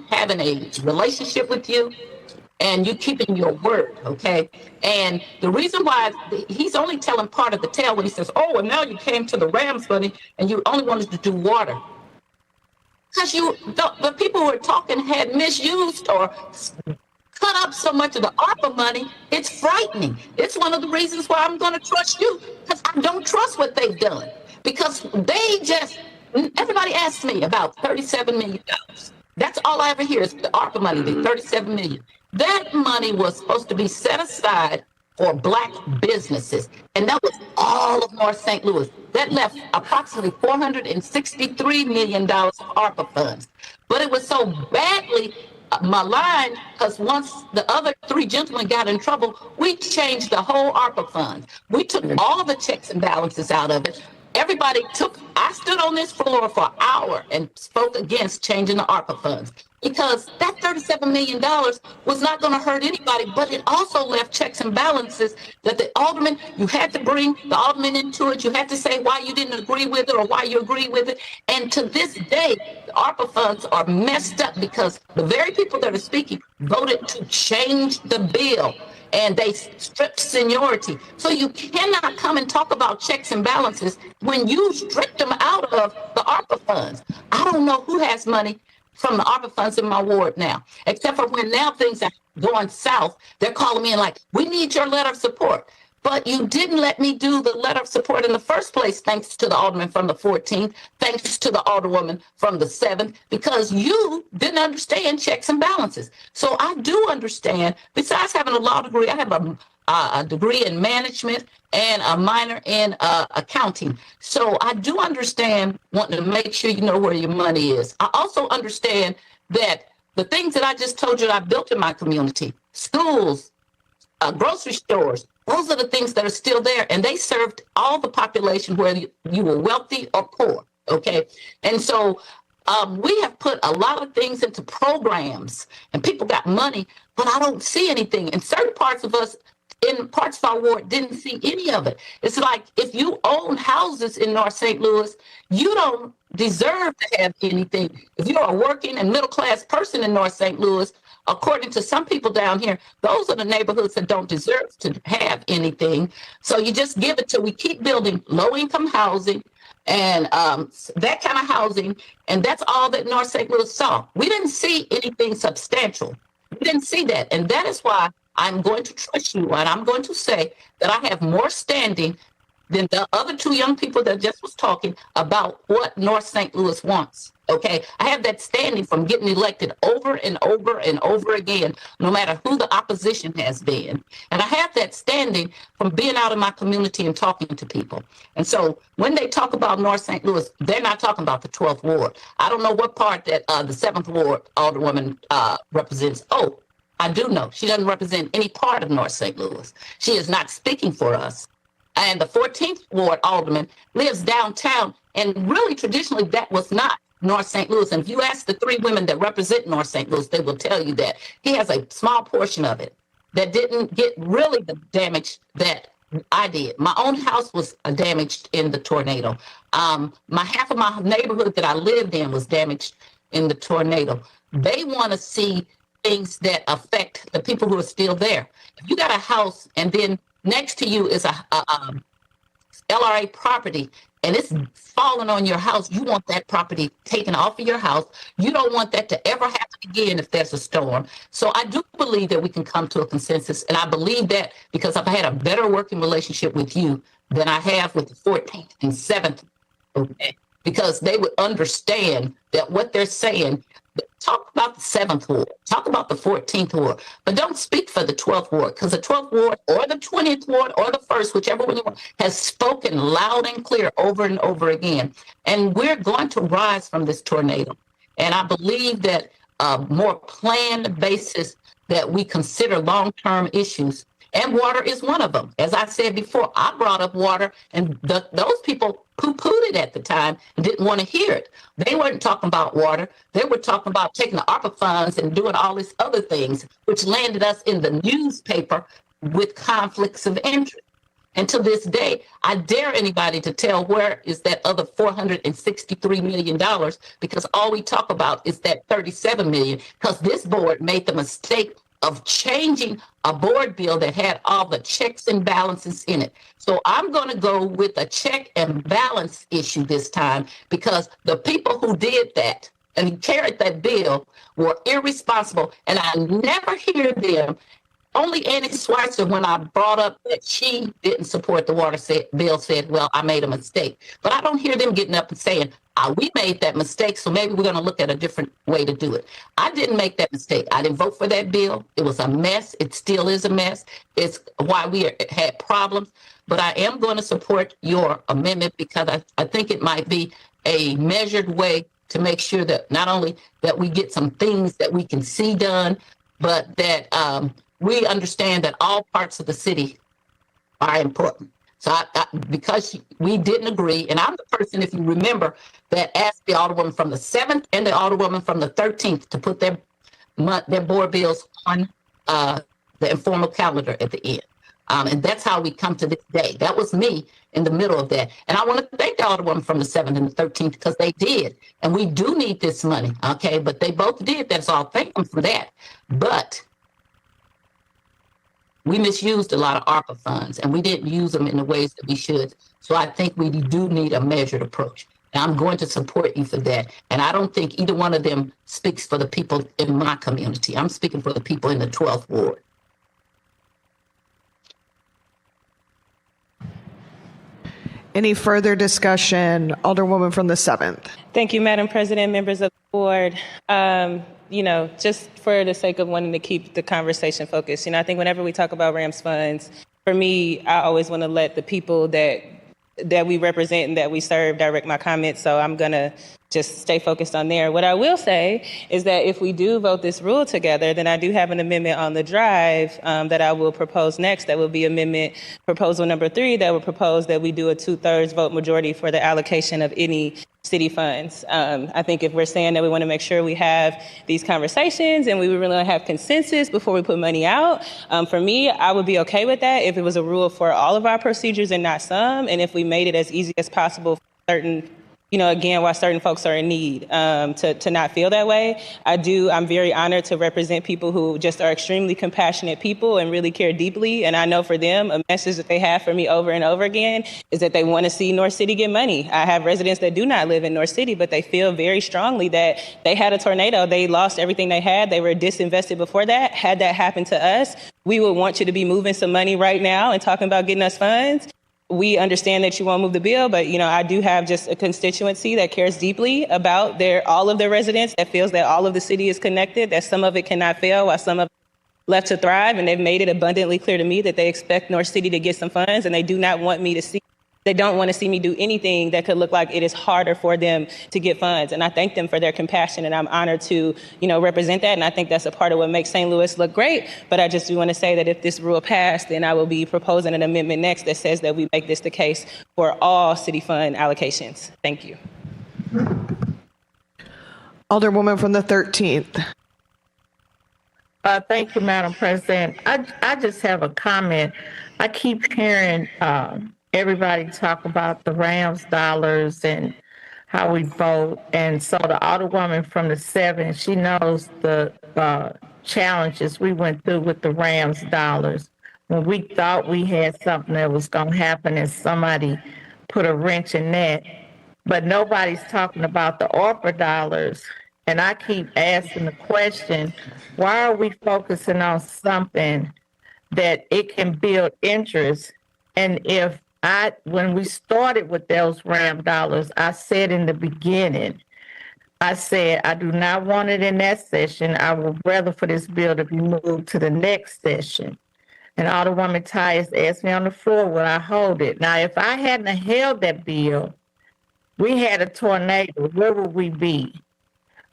having a relationship with you, and you keeping your word, okay? And the reason why he's only telling part of the tale when he says, oh, and now you came to the Rams money and you only wanted to do water. Because the people who were talking had misused or cut up so much of the ARPA money, it's frightening. It's one of the reasons why I'm going to trust you, because I don't trust what they've done. Because everybody asks me about $37 million. That's all I ever hear is the ARPA money, the $37 million. That money was supposed to be set aside for Black businesses, and that was all of North St. Louis. That left approximately $463 million of ARPA funds. But it was so badly maligned because once the other three gentlemen got in trouble, we changed the whole ARPA fund. We took all the checks and balances out of it. I stood on this floor for an hour and spoke against changing the ARPA funds, because that $37 million was not going to hurt anybody, but it also left checks and balances that the alderman, you had to bring the alderman into it. You had to say why you didn't agree with it or why you agree with it. And to this day, the ARPA funds are messed up because the very people that are speaking voted to change the bill, and they stripped seniority. So you cannot come and talk about checks and balances when you stripped them out of the ARPA funds. I don't know who has money from the ARPA funds in my ward now, except for when now things are going south, they're calling me and like, we need your letter of support. But you didn't let me do the letter of support in the first place, thanks to the alderman from the 14th, thanks to the alderwoman from the 7th, because you didn't understand checks and balances. So I do understand, besides having a law degree, I have a degree in management and a minor in accounting. So I do understand wanting to make sure you know where your money is. I also understand that the things that I just told you that I built in my community, schools, grocery stores, those are the things that are still there, and they served all the population, whether you were wealthy or poor, okay? And so we have put a lot of things into programs, and people got money, but I don't see anything. And certain parts of us, in parts of our ward, didn't see any of it. It's like if you own houses in North St. Louis, you don't deserve to have anything. If you're a working and middle-class person in North St. Louis, according to some people down here, those are the neighborhoods that don't deserve to have anything. So you just give it to, we keep building low-income housing and that kind of housing, and that's all that North St. Louis saw. We didn't see anything substantial. We didn't see that, and that is why I'm going to trust you, and I'm going to say that I have more standing than the other two young people that just was talking about what North St. Louis wants. Okay, I have that standing from getting elected over and over and over again, no matter who the opposition has been. And I have that standing from being out in my community and talking to people. And so when they talk about North St. Louis, they're not talking about the 12th Ward. I don't know what part that the 7th Ward Alderwoman represents. Oh, I do know. She doesn't represent any part of North St. Louis. She is not speaking for us. And the 14th Ward Alderman lives downtown. And really, traditionally, that was not North St. Louis. And if you ask the three women that represent North St. Louis, they will tell you that he has a small portion of it that didn't get really the damage that I did. My own house was damaged in the tornado. Half of my neighborhood that I lived in was damaged in the tornado. They want to see things that affect the people who are still there. If you got a house and then next to you is a LRA property and it's falling on your house, you want that property taken off of your house. You don't want that to ever happen again if there's a storm. So I do believe that we can come to a consensus. And I believe that because I've had a better working relationship with you than I have with the 14th and 7th. Okay? Because they would understand that what they're saying. Talk about the 7th Ward, talk about the 14th Ward, but don't speak for the 12th Ward, because the 12th Ward or the 20th Ward or the 1st, whichever one you want, has spoken loud and clear over and over again. And we're going to rise from this tornado. And I believe that more planned basis that we consider long-term issues. And water is one of them. As I said before, I brought up water, and those people poo-pooed it at the time and didn't want to hear it. They weren't talking about water. They were talking about taking the ARPA funds and doing all these other things, which landed us in the newspaper with conflicts of interest. And to this day, I dare anybody to tell where is that other $463 million, because all we talk about is that $37 million, because this board made the mistake of changing a board bill that had all the checks and balances in it. So I'm going to go with a check and balance issue this time, because the people who did that and carried that bill were irresponsible. And I never hear them. Only Annie Schweitzer, when I brought up that she didn't support the water bill, said, well, I made a mistake. But I don't hear them getting up and saying, we made that mistake, so maybe we're going to look at a different way to do it. I didn't make that mistake. I didn't vote for that bill. It was a mess. It still is a mess. It's why we had problems. But I am going to support your amendment, because I think it might be a measured way to make sure that not only that we get some things that we can see done, but that we understand that all parts of the city are important. So because we didn't agree, and I'm the person, if you remember, that asked the Alderwoman from the 7th and the Alderwoman from the 13th to put their board bills on the informal calendar at the end. And that's how we come to this day. That was me in the middle of that. And I want to thank the Alderwoman from the 7th and the 13th, because they did. And we do need this money, okay? But they both did that, so I'll thank them for that. But we misused a lot of ARPA funds, and we didn't use them in the ways that we should. So I think we do need a measured approach. And I'm going to support you for that. And I don't think either one of them speaks for the people in my community. I'm speaking for the people in the 12th Ward. Any further discussion? Alderwoman from the 7th. Thank you, Madam President, members of the board. Just for the sake of wanting to keep the conversation focused, I think whenever we talk about RAMS funds, for me, I always want to let the people that we represent and that we serve direct my comments. So I'm going to just stay focused on there. What I will say is that if we do vote this rule together, then I do have an amendment on the drive that I will propose next. That will be amendment proposal number 3 that will propose that we do a 2/3 vote majority for the allocation of any city funds. I think if we're saying that we want to make sure we have these conversations and we really want to have consensus before we put money out, for me, I would be okay with that if it was a rule for all of our procedures and not some, and if we made it as easy as possible for certain, again, while certain folks are in need, to not feel that way. I'm very honored to represent people who just are extremely compassionate people and really care deeply. And I know for them, a message that they have for me over and over again is that they want to see North City get money. I have residents that do not live in North City, but they feel very strongly that they had a tornado. They lost everything they had. They were disinvested before that. Had that happened to us, we would want you to be moving some money right now and talking about getting us funds. we understand that you won't move the bill, but I do have just a constituency that cares deeply about all of their residents, that feels that all of the city is connected, that some of it cannot fail while some of it left to thrive. And they've made it abundantly clear to me that they expect North City to get some funds, and they do not want me to see. They don't want to see me do anything that could look like it is harder for them to get funds. And I thank them for their compassion, and I'm honored to, represent that. And I think that's a part of what makes St. Louis look great. But I just do want to say that if this rule passed, then I will be proposing an amendment next that says that we make this the case for all city fund allocations. Thank you. Alderwoman from the 13th. Thank you, Madam President. I just have a comment. I keep hearing everybody talk about the Rams dollars and how we vote. And so the Alderwoman from the 7th, she knows the challenges we went through with the Rams dollars. When we thought we had something that was going to happen and somebody put a wrench in that. But nobody's talking about the ARPA dollars. And I keep asking the question, why are we focusing on something that it can build interest? And when we started with those RAM dollars, I said in the beginning, I said, I do not want it in that session. I would rather for this bill to be moved to the next session. And Alderwoman Tyus asked me on the floor, would I hold it? Now, if I hadn't held that bill, we had a tornado, where would we be?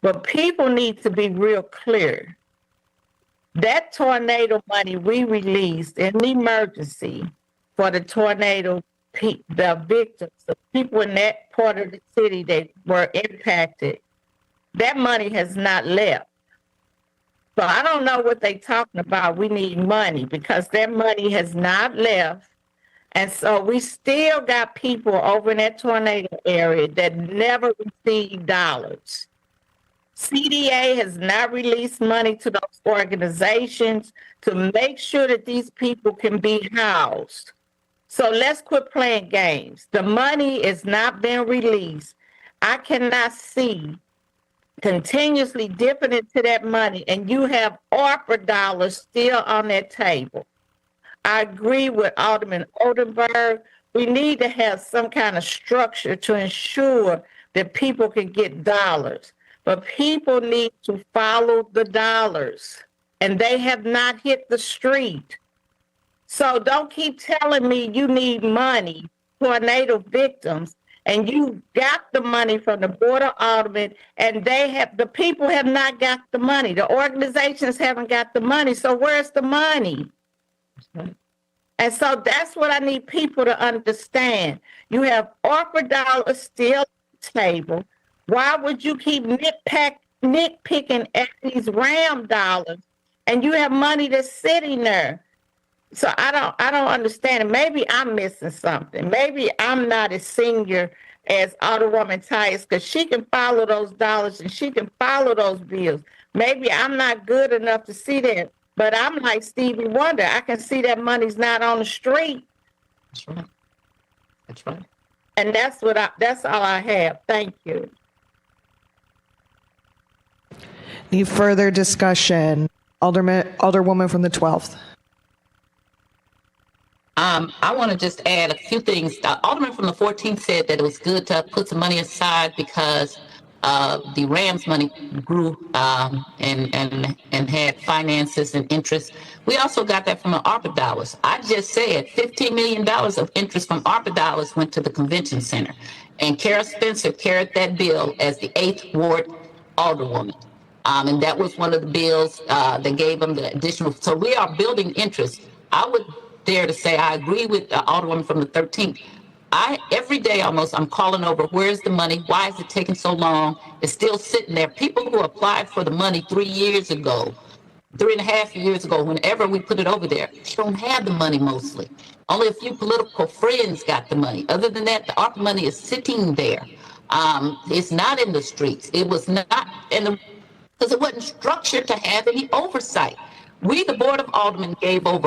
But people need to be real clear. That tornado money we released in the emergency for the tornado, the victims, the people in that part of the city that were impacted, that money has not left. So I don't know what they're talking about. We need money because that money has not left. And so we still got people over in that tornado area that never received dollars. CDA has not released money to those organizations to make sure that these people can be housed. So let's quit playing games. The money is not being released. I cannot see continuously dipping into that money, and you have ARPA dollars still on that table. I agree with Alderman Oldenburg. We need to have some kind of structure to ensure that people can get dollars. But people need to follow the dollars, and they have not hit the street. So don't keep telling me you need money for tornado victims, and you got the money from the Board of Aldermen, and the people have not got the money. The organizations haven't got the money. So where's the money? And so that's what I need people to understand. You have ARPA dollars still on the table. Why would you keep nitpicking at these RAM dollars, and you have money that's sitting there? So I don't understand it. Maybe I'm missing something. Maybe I'm not as senior as Alderwoman Tyus, because she can follow those dollars and she can follow those bills. Maybe I'm not good enough to see that, but I'm like Stevie Wonder. I can see that money's not on the street. That's right. That's right. And that's all I have. Thank you. Any further discussion? Alderwoman from the 12th. I want to just add a few things. Alderman from the 14th said that it was good to put some money aside because the Rams money grew and had finances and interest. We also got that from the ARPA dollars. I just said $15 million of interest from ARPA dollars went to the convention center. And Kara Spencer carried that bill as the 8th Ward Alderwoman. And that was one of the bills that gave them the additional. So we are building interest. I would dare to say I agree with the Alderwoman from the 13th. Every day almost I'm calling over, where's the money? Why is it taking so long? It's still sitting there. People who applied for the money 3 years ago, 3.5 years ago, whenever we put it over there, they don't have the money mostly. Only a few political friends got the money. Other than that, the ARPA money is sitting there. It's not in the streets. It was not in the, because it wasn't structured to have any oversight. We, the Board of Aldermen, gave all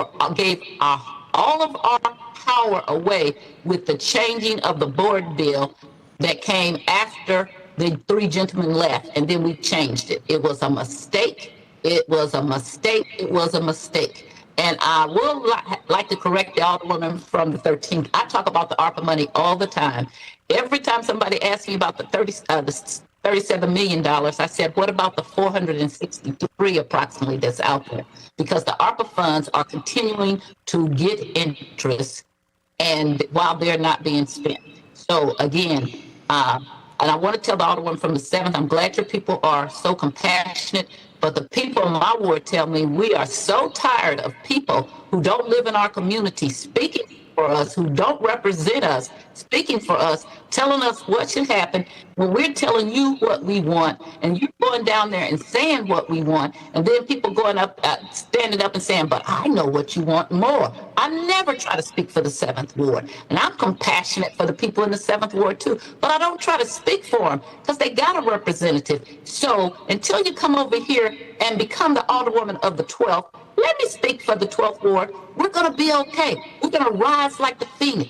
of our power away with the changing of the board bill that came after the 3 gentlemen left, and then we changed it. It was a mistake. It was a mistake. It was a mistake. And I will like to correct the Alderwoman from the 13th. I talk about the ARPA money all the time. Every time somebody asks me about the $37 million, I said, what about the 463 approximately that's out there? Because the ARPA funds are continuing to get interest and while they're not being spent. So again, and I want to tell the Alderwoman from the 7th, I'm glad your people are so compassionate, but the people in my ward tell me we are so tired of people who don't live in our community speaking for us, who don't represent us, speaking for us, telling us what should happen when we're telling you what we want, and you going down there and saying what we want, and then people going up, standing up and saying, but I know what you want more. I never try to speak for the 7th Ward, and I'm compassionate for the people in the 7th Ward too, but I don't try to speak for them because they got a representative. So until you come over here and become the Alderwoman of the 12th, let me speak for the 12th Ward. We're going to be okay. We're going to rise like the phoenix.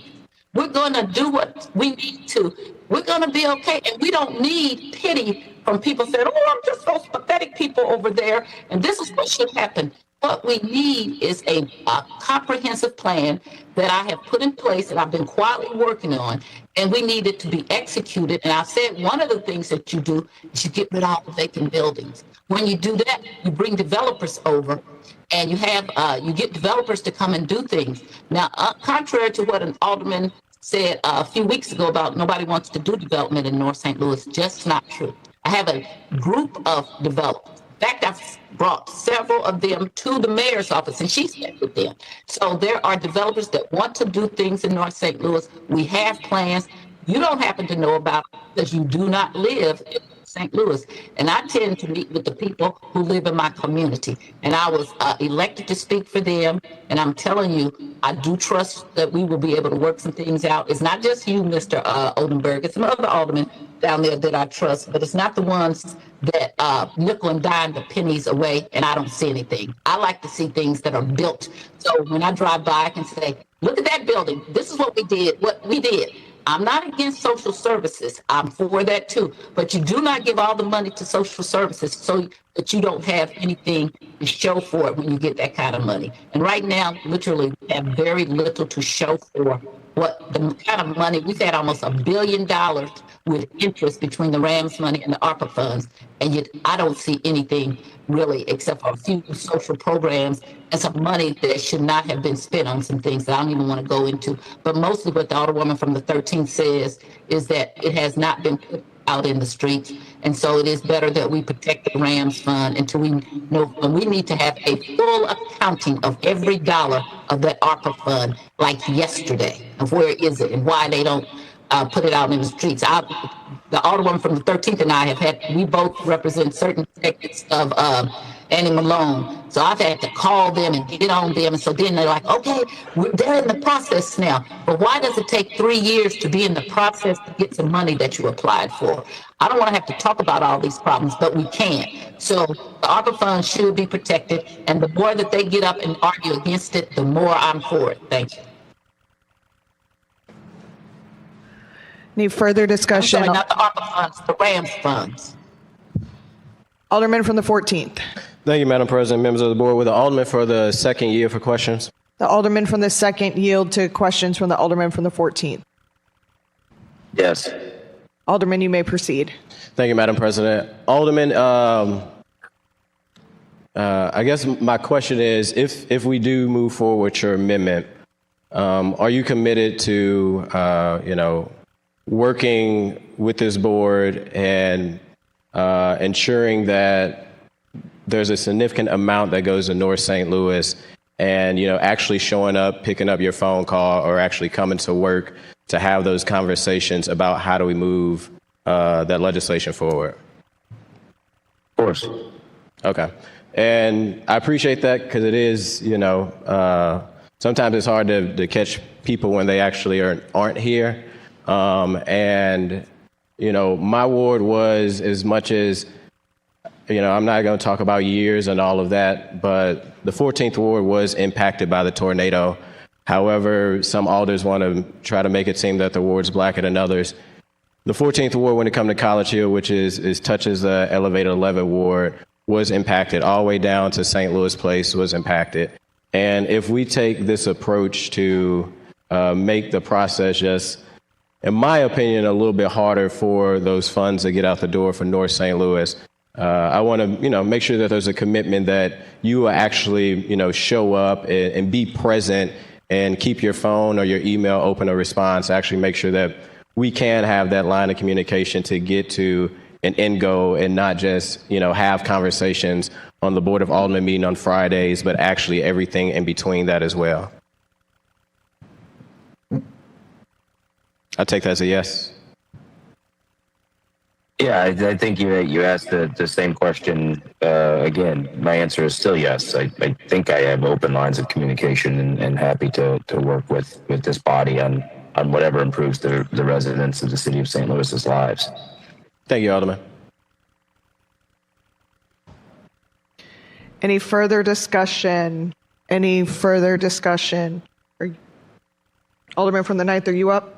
We're going to do what we need to. We're going to be okay. And we don't need pity from people saying, oh, I'm just those pathetic people over there, and this is what should happen. What we need is a comprehensive plan that I have put in place that I've been quietly working on, and we need it to be executed. And I said one of the things that you do is you get rid of all the vacant buildings. When you do that, you bring developers over, and you get developers to come and do things. Now, contrary to what an alderman said a few weeks ago about nobody wants to do development in North St. Louis, just not true. I have a group of developers. In fact, I've brought several of them to the mayor's office, and she's met with them. So there are developers that want to do things in North St. Louis. We have plans. You don't happen to know about it because you do not live in St. Louis. And I tend to meet with the people who live in my community. And I was elected to speak for them. And I'm telling you, I do trust that we will be able to work some things out. It's not just you, Mr. Oldenburg. It's some other aldermen down there that I trust, but it's not the ones that nickel and dime the pennies away and I don't see anything. I like to see things that are built. So when I drive by, I can say, look at that building. This is what we did. I'm not against social services. I'm for that too. But you do not give all the money to social services so that you don't have anything to show for it when you get that kind of money. And right now, literally, we have very little to show for what the kind of money. We've had almost $1 billion with interest between the RAMS money and the ARPA funds. And yet I don't see anything really except for a few social programs and some money that should not have been spent on some things that I don't even want to go into. But mostly what the Alderwoman from the 13th says is that it has not been put out in the streets. And so it is better that we protect the RAMS fund until we know, when we need to have a full accounting of every dollar of that ARPA fund, like yesterday, of where is it and why they don't put it out in the streets. The Alderwoman from the 13th and I we both represent certain segments of Annie Malone. So I've had to call them and get on them. And so then they're like, okay, they're in the process now. But why does it take 3 years to be in the process to get some money that you applied for? I don't want to have to talk about all these problems, but we can. So the ARPA funds should be protected. And the more that they get up and argue against it, the more I'm for it. Thank you. Any further discussion? I'm sorry, not the ARPA funds, the RAMS funds. Alderman from the 14th. Thank you, Madam President. Members of the board, will the Alderman for the second yield for questions? The Alderman from the 2nd yield to questions from the Alderman from the 14th. Yes. Alderman, you may proceed. Thank you, Madam President. Alderman, I guess my question is, if we do move forward with your amendment, are you committed to, working with this board and ensuring that there's a significant amount that goes to North St. Louis and, actually showing up, picking up your phone call or actually coming to work to have those conversations about how do we move that legislation forward? Of course. Okay. And I appreciate that because it is, sometimes it's hard to catch people when they actually aren't here. My ward was, as much as, I'm not going to talk about years and all of that, but the 14th ward was impacted by the tornado. However, some alders want to try to make it seem that the ward's blacker than others. The 14th ward, when it comes to College Hill, which touches the elevated 11 ward, was impacted all the way down to St. Louis Place was impacted. And if we take this approach to make the process just, in my opinion, a little bit harder for those funds to get out the door for North St. Louis, I want to, make sure that there's a commitment that you will actually, show up and be present and keep your phone or your email open or response. Actually make sure that we can have that line of communication to get to an end goal and not just, have conversations on the Board of Aldermen meeting on Fridays, but actually everything in between that as well. I take that as a yes. Yeah, I think you asked the same question again. My answer is still yes. I think I have open lines of communication and happy to work with this body on whatever improves the residents of the city of St. Louis's lives. Thank you, Alderman. Any further discussion? Any further discussion? Alderman from the 9th, are you up?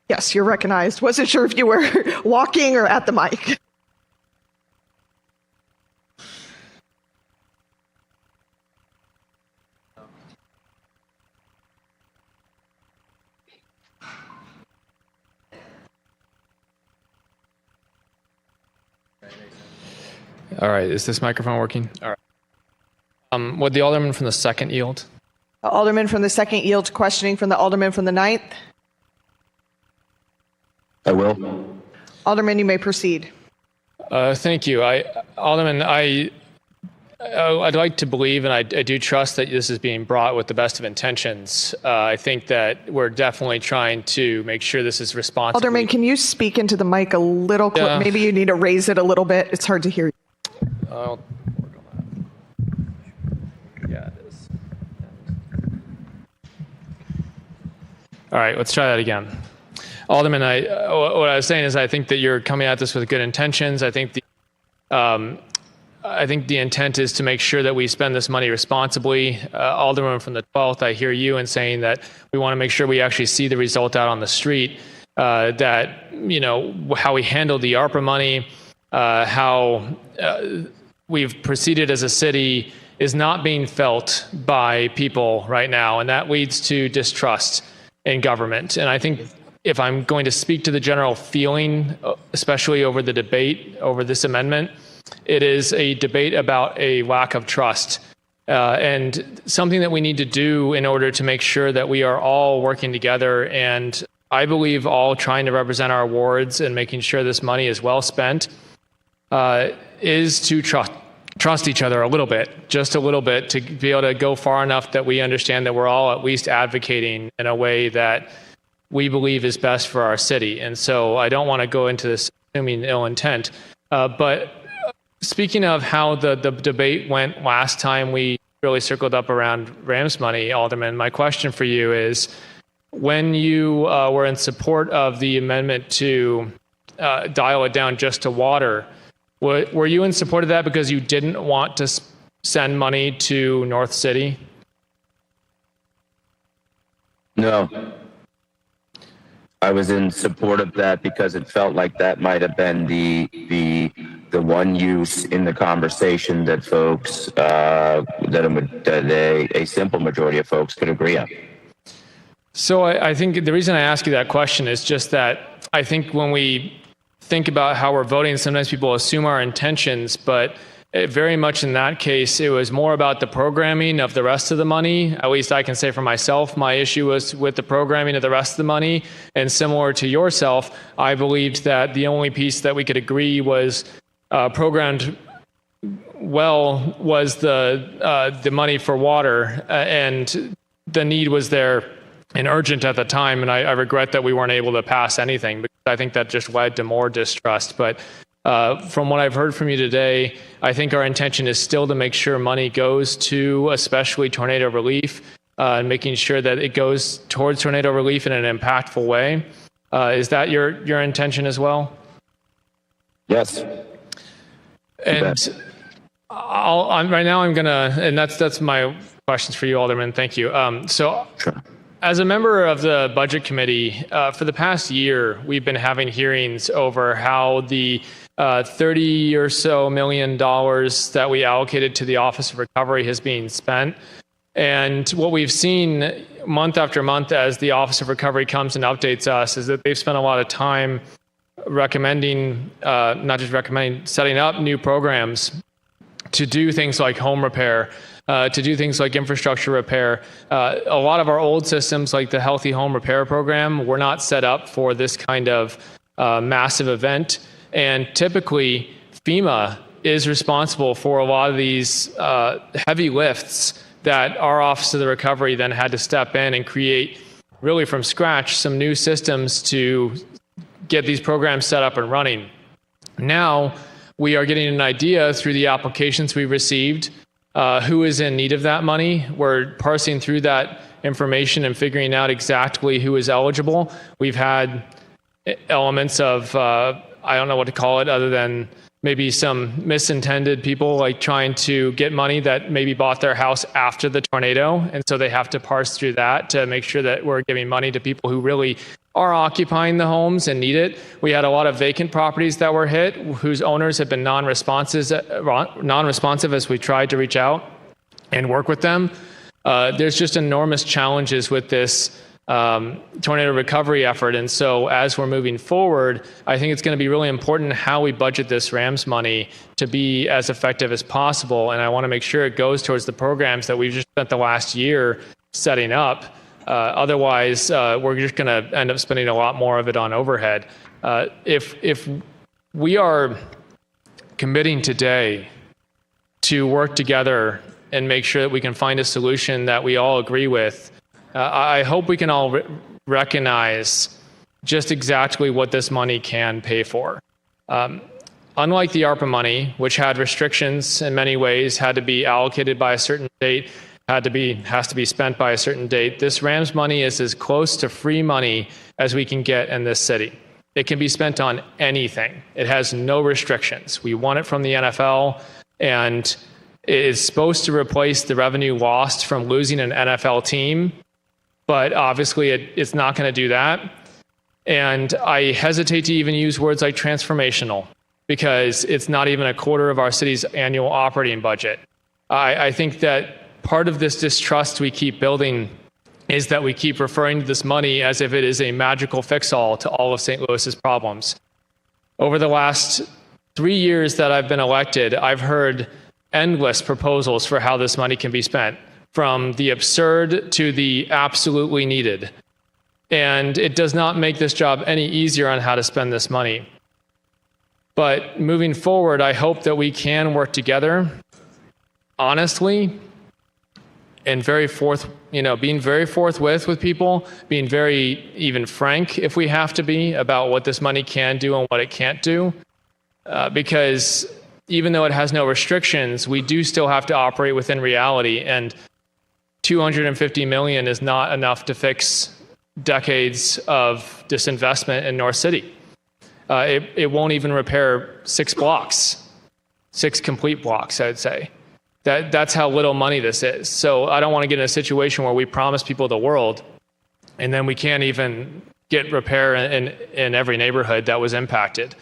Yes, you're recognized. Wasn't sure if you were walking or at the mic. All right, is this microphone working? All right. Would the alderman from the 2nd yield? The alderman from the 2nd yield questioning from the alderman from the 9th. I will. Alderman, you may proceed. Thank you. Alderman, I'd like to believe, and I do trust that this is being brought with the best of intentions. I think that we're definitely trying to make sure this is responsible. Alderman, can you speak into the mic a little? Yeah. Maybe you need to raise it a little bit. It's hard to hear you. I'll work on that. Yeah, it is. All right, let's try that again. Alderman, what I was saying is I think that you're coming at this with good intentions. I think the intent is to make sure that we spend this money responsibly. Alderman from the 12th, I hear you in saying that we want to make sure we actually see the result out on the street, that, how we handle the ARPA money, how we've proceeded as a city is not being felt by people right now, and that leads to distrust in government. And I think if I'm going to speak to the general feeling, especially over the debate over this amendment, it is a debate about a lack of trust and something that we need to do in order to make sure that we are all working together and I believe all trying to represent our wards and making sure this money is well spent is to trust each other a little bit, just a little bit, to be able to go far enough that we understand that we're all at least advocating in a way that we believe is best for our city. And so I don't want to go into this assuming ill intent. But speaking of how the debate went last time we really circled up around Rams money, Alderman, my question for you is, when you were in support of the amendment to dial it down just to water, were you in support of that because you didn't want to send money to North City? No. I was in support of that because it felt like that might have been the one use in the conversation that folks that a simple majority of folks could agree on. So I think the reason I ask you that question is just that I think when we think about how we're voting, sometimes people assume our intentions, but very much in that case, it was more about the programming of the rest of the money. At least I can say for myself, my issue was with the programming of the rest of the money. And similar to yourself, I believed that the only piece that we could agree was programmed well was the money for water, and the need was there and urgent at the time. And I regret that we weren't able to pass anything, because I think that just led to more distrust. But from what I've heard from you today, I think our intention is still to make sure money goes to especially tornado relief, and making sure that it goes towards tornado relief in an impactful way. Is that your intention as well? Yes. And right now I'm gonna, and that's my questions for you, Alderman. Thank you. So. Sure. As a member of the Budget Committee, for the past year, we've been having hearings over how the $30 or so million that we allocated to the Office of Recovery has been spent. And what we've seen month after month as the Office of Recovery comes and updates us is that they've spent a lot of time recommending, not just recommending, setting up new programs to do things like home repair, to do things like infrastructure repair. A lot of our old systems, like the Healthy Home Repair Program, were not set up for this kind of massive event. And typically, FEMA is responsible for a lot of these heavy lifts that our Office of the Recovery then had to step in and create, really from scratch, some new systems to get these programs set up and running. Now, we are getting an idea through the applications we received who is in need of that money. We're parsing through that information and figuring out exactly who is eligible. We've had elements of, I don't know what to call it other than maybe some misintended people like trying to get money that maybe bought their house after the tornado. And so they have to parse through that to make sure that we're giving money to people who really are occupying the homes and need it. We had a lot of vacant properties that were hit whose owners have been non-responsive as we tried to reach out and work with them. There's just enormous challenges with this tornado recovery effort. And so as we're moving forward, I think it's going to be really important how we budget this RAMS money to be as effective as possible. And I want to make sure it goes towards the programs that we've just spent the last year setting up. Otherwise, we're just going to end up spending a lot more of it on overhead. If we are committing today to work together and make sure that we can find a solution that we all agree with, I hope we can all recognize just exactly what this money can pay for. Unlike the ARPA money, which had restrictions in many ways, had to be allocated by a certain date, has to be spent by a certain date, this RAMS money is as close to free money as we can get in this city. It can be spent on anything. It has no restrictions. We won it from the NFL, and it is supposed to replace the revenue lost from losing an NFL team. But obviously, it's not going to do that. And I hesitate to even use words like transformational, because it's not even a quarter of our city's annual operating budget. I think that part of this distrust we keep building is that we keep referring to this money as if it is a magical fix-all to all of St. Louis's problems. Over the last 3 years that I've been elected, I've heard endless proposals for how this money can be spent, from the absurd to the absolutely needed. And it does not make this job any easier on how to spend this money. But moving forward, I hope that we can work together honestly and being very forthwith with people, being very even frank if we have to be about what this money can do and what it can't do. Because even though it has no restrictions, we do still have to operate within reality. And $250 million is not enough to fix decades of disinvestment in North City. It won't even repair 6 complete blocks, I'd say. That's how little money this is. So I don't want to get in a situation where we promise people the world, and then we can't even get repair in every neighborhood that was impacted.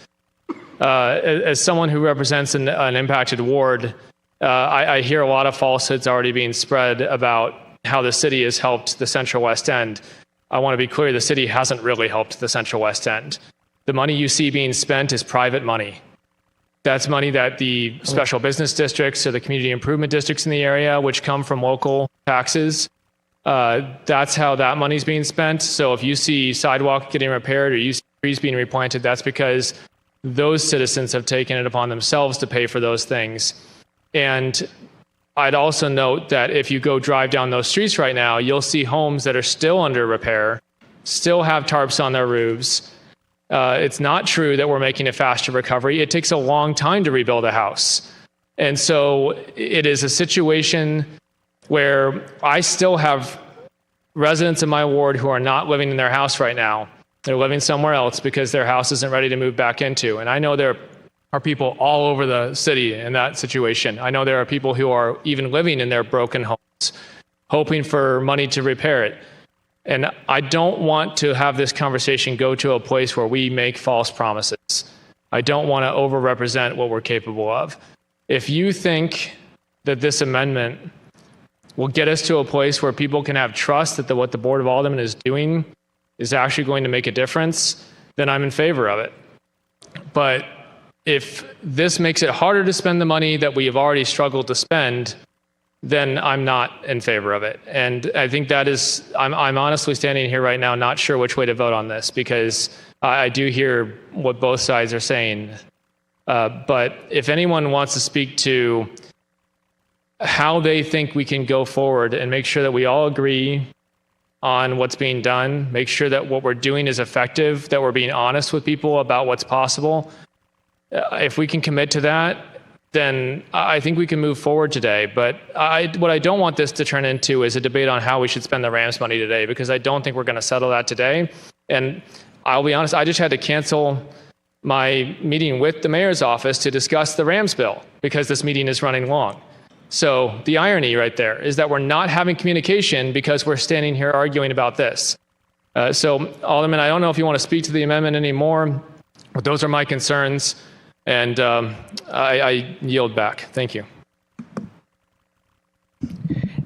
As someone who represents an impacted ward, I hear a lot of falsehoods already being spread about how the city has helped the Central West End. I want to be clear, the city hasn't really helped the Central West End. The money you see being spent is private money. That's money that the special business districts or the community improvement districts in the area, which come from local taxes, that's how that money's being spent. So if you see sidewalk getting repaired or you see trees being replanted, that's because those citizens have taken it upon themselves to pay for those things. And I'd also note that if you go drive down those streets right now, you'll see homes that are still under repair, still have tarps on their roofs. It's not true that we're making a faster recovery. It takes a long time to rebuild a house. And so it is a situation where I still have residents in my ward who are not living in their house right now. They're living somewhere else because their house isn't ready to move back into. And I know there are people all over the city in that situation. I know there are people who are even living in their broken homes, hoping for money to repair it. And I don't want to have this conversation go to a place where we make false promises. I don't want to overrepresent what we're capable of. If you think that this amendment will get us to a place where people can have trust that what the Board of Aldermen is doing is actually going to make a difference, then I'm in favor of it. But if this makes it harder to spend the money that we have already struggled to spend, then I'm not in favor of it. And I think that is, I'm honestly standing here right now not sure which way to vote on this, because I do hear what both sides are saying. But if anyone wants to speak to how they think we can go forward and make sure that we all agree on what's being done, make sure that what we're doing is effective, that we're being honest with people about what's possible, if we can commit to that, then I think we can move forward today. But what I don't want this to turn into is a debate on how we should spend the Rams money today, because I don't think we're going to settle that today. And I'll be honest, I just had to cancel my meeting with the mayor's office to discuss the Rams bill because this meeting is running long. So the irony right there is that we're not having communication because we're standing here arguing about this. So Alderman, I don't know if you want to speak to the amendment anymore, but those are my concerns. And I yield back. Thank you.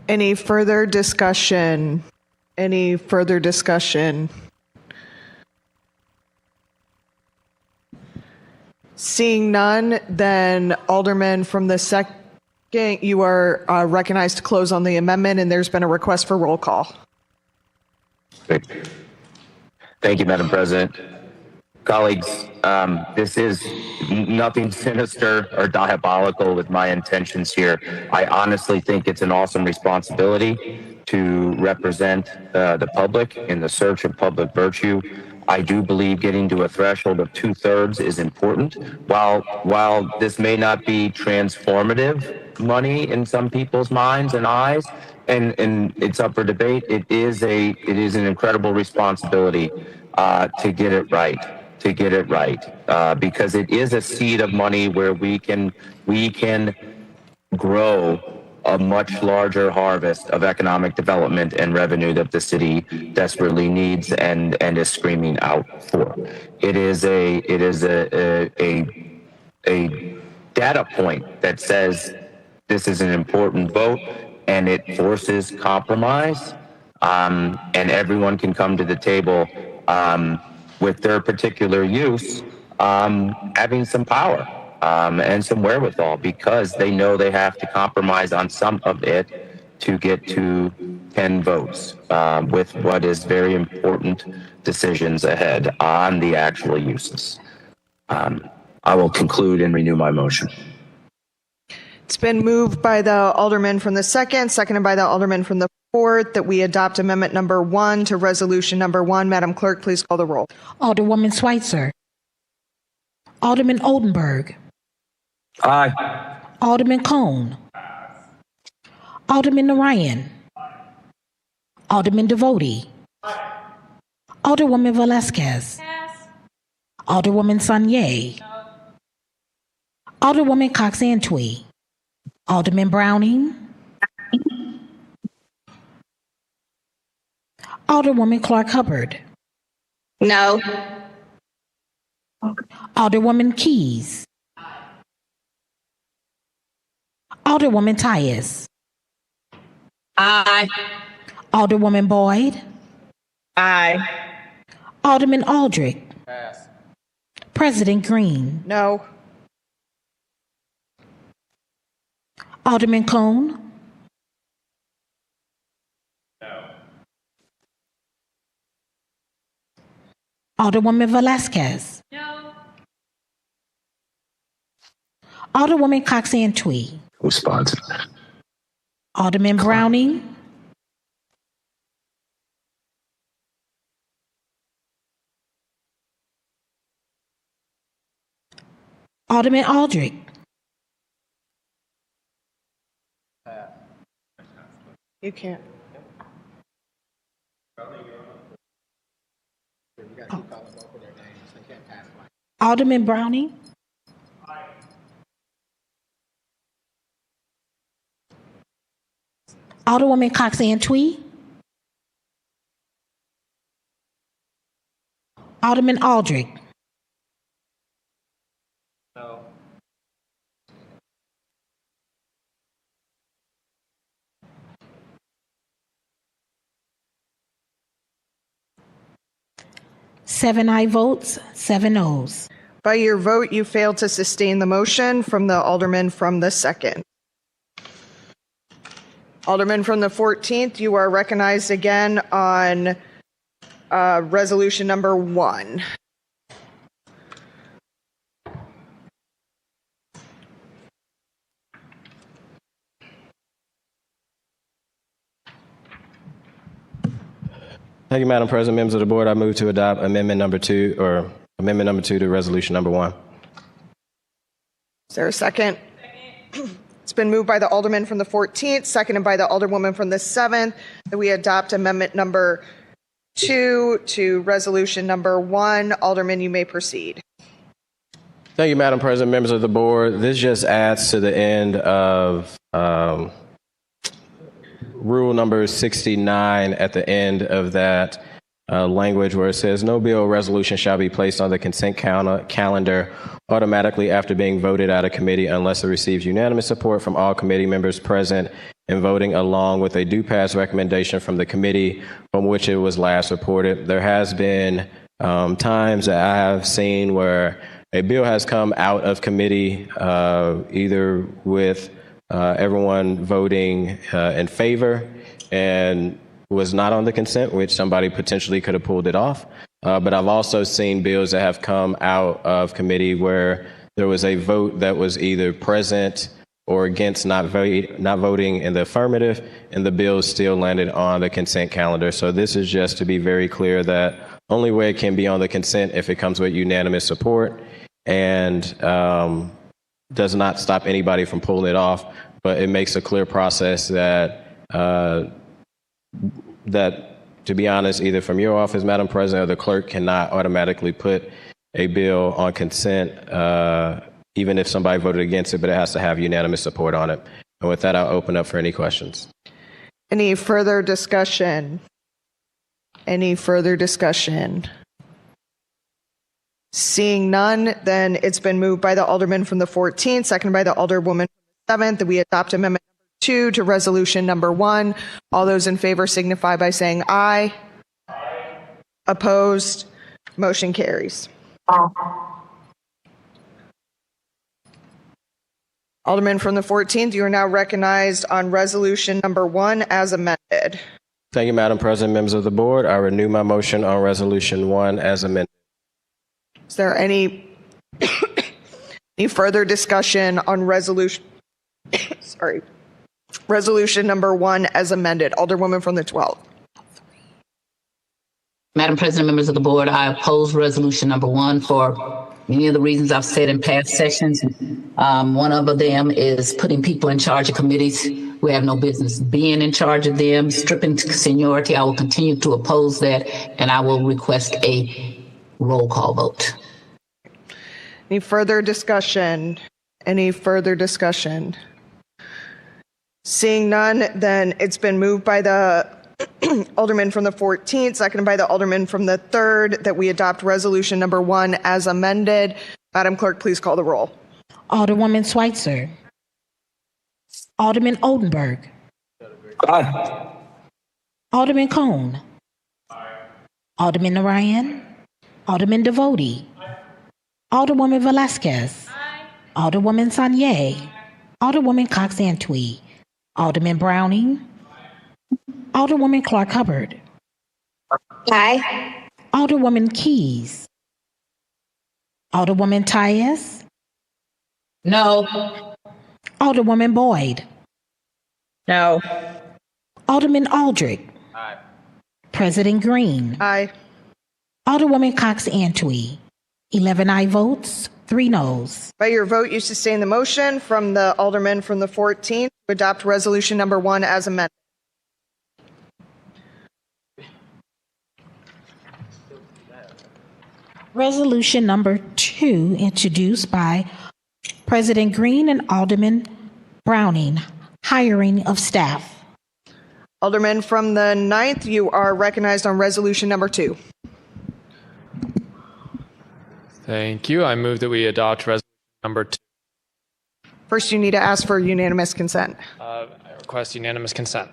Any further discussion? Any further discussion? Seeing none, then Alderman from the second, you are recognized to close on the amendment, and there's been a request for roll call. Great. Thank you, Madam President. Colleagues, this is nothing sinister or diabolical with my intentions here. I honestly think it's an awesome responsibility to represent the public in the search of public virtue. I do believe getting to a threshold of 2/3 is important. While this may not be transformative money in some people's minds and eyes, and it's up for debate, it is an incredible responsibility to get it right. Because it is a seed of money where we can grow a much larger harvest of economic development and revenue that the city desperately needs and is screaming out for. It is a data point that says this is an important vote, and it forces compromise, and everyone can come to the table with their particular use, having some power and some wherewithal, because they know they have to compromise on some of it to get to 10 votes with what is very important decisions ahead on the actual uses. I will conclude and renew my motion. It's been moved by the Alderman from the second, seconded by the Alderman from the fourth, that we adopt amendment number 1 to resolution number 1. Madam Clerk, please call the roll. Alderwoman Schweitzer. Alderman Oldenburg. Aye. Alderman Cone. Alderman Narayan. Alderman Devote. Alderwoman Velasquez. Alderwoman Sanye. Alderwoman Cox-Antwi. Alderman Browning. Alderwoman Clark Hubbard. No. Alderwoman Keys. Alderwoman Tyus. Aye. Alderwoman Boyd. Aye. Alderman Aldrich. President Green. No. Alderman Cone. Alderwoman Velasquez. No. Alderwoman Cox-Antwi. Who sponsored that? Alderman Browning. Alderman Aldrich. You can't. Alderman Browning. Alderwoman Cox-Antwi. Alderman Aldrich. 7 aye votes, 7 noes. By your vote, you failed to sustain the motion from the Alderman from the 2nd. Alderman from the 14th, you are recognized again on resolution number 1. Thank you, Madam President. Members of the board, I move to adopt amendment number 2 to resolution number 1. Is there a second? It's been moved by the Alderman from the 14th, seconded by the Alderwoman from the 7th, that we adopt amendment number 2 to resolution number 1. Alderman, you may proceed. Thank you, Madam President, members of the board. This just adds to the end of rule number 69 at the end of that language where it says no bill or resolution shall be placed on the consent calendar automatically after being voted out of committee unless it receives unanimous support from all committee members present and voting along with a due pass recommendation from the committee from which it was last reported. There has been times that I have seen where a bill has come out of committee either with everyone voting in favor and was not on the consent, which somebody potentially could have pulled it off. But I've also seen bills that have come out of committee where there was a vote that was either present or against not voting in the affirmative, and the bill still landed on the consent calendar. So this is just to be very clear that only way it can be on the consent if it comes with unanimous support and does not stop anybody from pulling it off, but it makes a clear process that to be honest, either from your office, Madam President, or the clerk cannot automatically put a bill on consent, even if somebody voted against it, but it has to have unanimous support on it. And with that, I'll open up for any questions. Any further discussion? Any further discussion? Seeing none, then it's been moved by the Alderman from the 14th, seconded by the Alderwoman from the 7th, that we adopt amendment number 2 to resolution number 1. All those in favor signify by saying aye. Aye. Opposed? Motion carries. Alderman from the 14th, you are now recognized on resolution number 1 as amended. Thank you, Madam President, members of the board. I renew my motion on resolution 1 as amended. Is there any further discussion on resolution number 1 as amended? Alderwoman from the 12th. Madam President, members of the board, I oppose resolution number 1 for many of the reasons I've said in past sessions. One of them is putting people in charge of committees who have no business being in charge of them, stripping seniority. I will continue to oppose that, and I will request a roll call vote. Any further discussion? Any further discussion? Seeing none, then it's been moved by the Alderman from the 14th, seconded by the Alderman from the 3rd, that we adopt resolution number 1 as amended. Madam Clerk, please call the roll. Alderwoman Schweitzer. Alderman Oldenburg. Aye. Alderman Cone. Alderman Narayan. Alderman Devote. Alderwoman Velasquez. Alderwoman Sanye. Alderwoman Cox-Antwi. Alderman Browning. Alderwoman Clark Hubbard. Aye. Alderwoman Keys. Alderwoman Tyus. No. Alderwoman Boyd. No. Alderman Aldrich. Aye. President Green. Aye. Alderwoman Cox-Antwi. 11 aye votes, 3 noes. By your vote, you sustain the motion from the Alderman from the 14th to adopt resolution number 1 as amended. Resolution number 2, introduced by President Green and Alderman Browning, hiring of staff. Alderman from the 9th, you are recognized on resolution number 2. Thank you. I move that we adopt resolution number 2. First, you need to ask for unanimous consent. I request unanimous consent.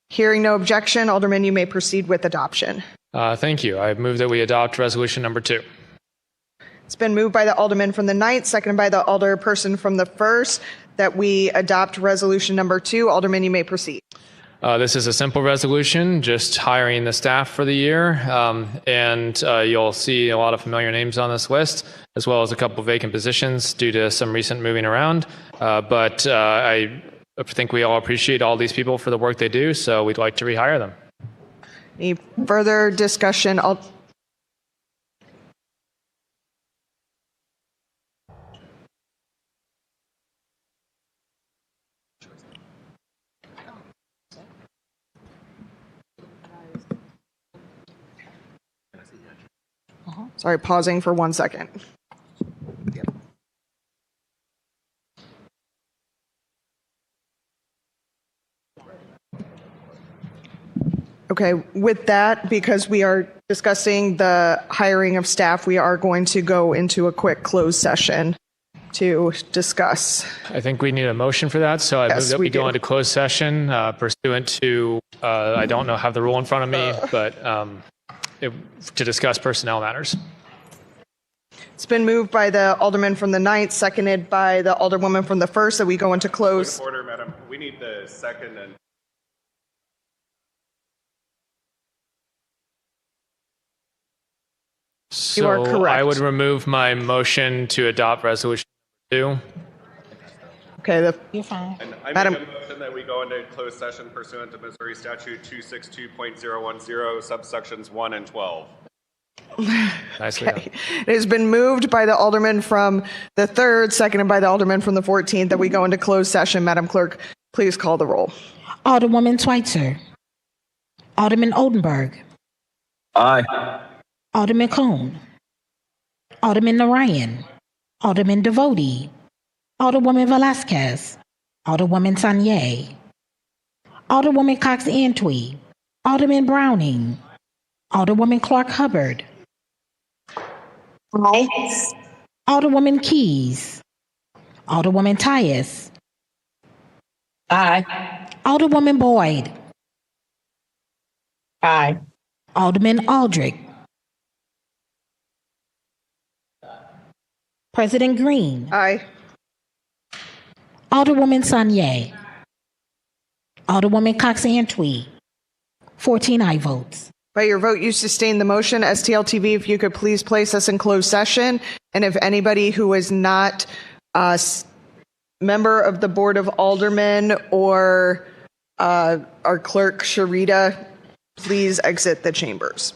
Hearing no objection, Alderman, you may proceed with adoption. Thank you. I move that we adopt resolution number 2. It's been moved by the Alderman from the 9th, seconded by the Alderperson from the 1st, that we adopt resolution number 2. Alderman, you may proceed. This is a simple resolution, just hiring the staff for the year. And you'll see a lot of familiar names on this list, as well as a couple vacant positions due to some recent moving around. But I think we all appreciate all these people for the work they do, so we'd like to rehire them. Any further discussion? Sorry, pausing for 1 second. Okay, with that, because we are discussing the hiring of staff, we are going to go into a quick closed session to discuss. I think we need a motion for that, so I move that we go do. into closed session pursuant to, I don't have the rule in front of me, but to discuss personnel matters. It's been moved by the Alderman from the 9th, seconded by the Alderwoman from the 1st, that we go into closed. Order, Madam. We need the second and. So You are correct. I would remove my motion to adopt resolution 2. Okay, You're fine. And I Madam- make a motion that we go into closed session pursuant to Missouri Statute 262.010, subsections 1 and 12. Nicely done. It has been moved by the Alderman from the 3rd, seconded by the Alderman from the 14th, that we go into closed session. Madam Clerk, please call the roll. Alderwoman Schweitzer. Alderman Oldenburg. Aye. Alderman Cone. Alderman Narayan. Alderman Devote. Alderwoman Velasquez. Alderwoman Sanye. Alderwoman Cox Antwi. Alderman Browning. Alderwoman Clark Hubbard. Aye. Alderwoman Keys. Alderwoman Tyus. Aye. Alderwoman Boyd. Aye. Alderman Aldrich. President Green. Aye. Alderwoman Sanye. Alderwoman Cox Antwi. 14 aye votes. By your vote, you sustain the motion. STL-TV, if you could please place us in closed session. And if anybody who is not a member of the Board of Aldermen or our clerk, Sharita, please exit the chambers.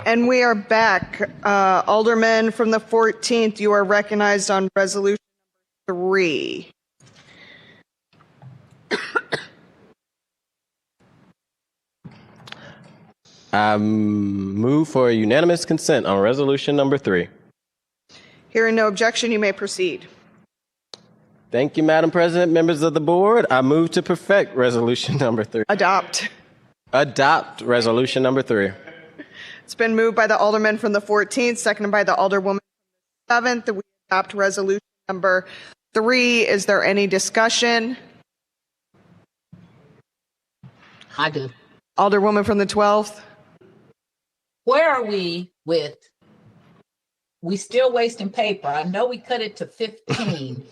And we are back. Alderman from the 14th, you are recognized on resolution 3. I move for unanimous consent on resolution number 3. Hearing no objection, you may proceed. Thank you, Madam President, members of the board. I move to perfect resolution number 3. Adopt. Adopt resolution number 3. It's been moved by the Alderman from the 14th, seconded by the Alderwoman from the 7th, that we adopt resolution number 3. Is there any discussion? I do. Alderwoman from the 12th. Where are we with, we still wasting paper? I know we cut it to 15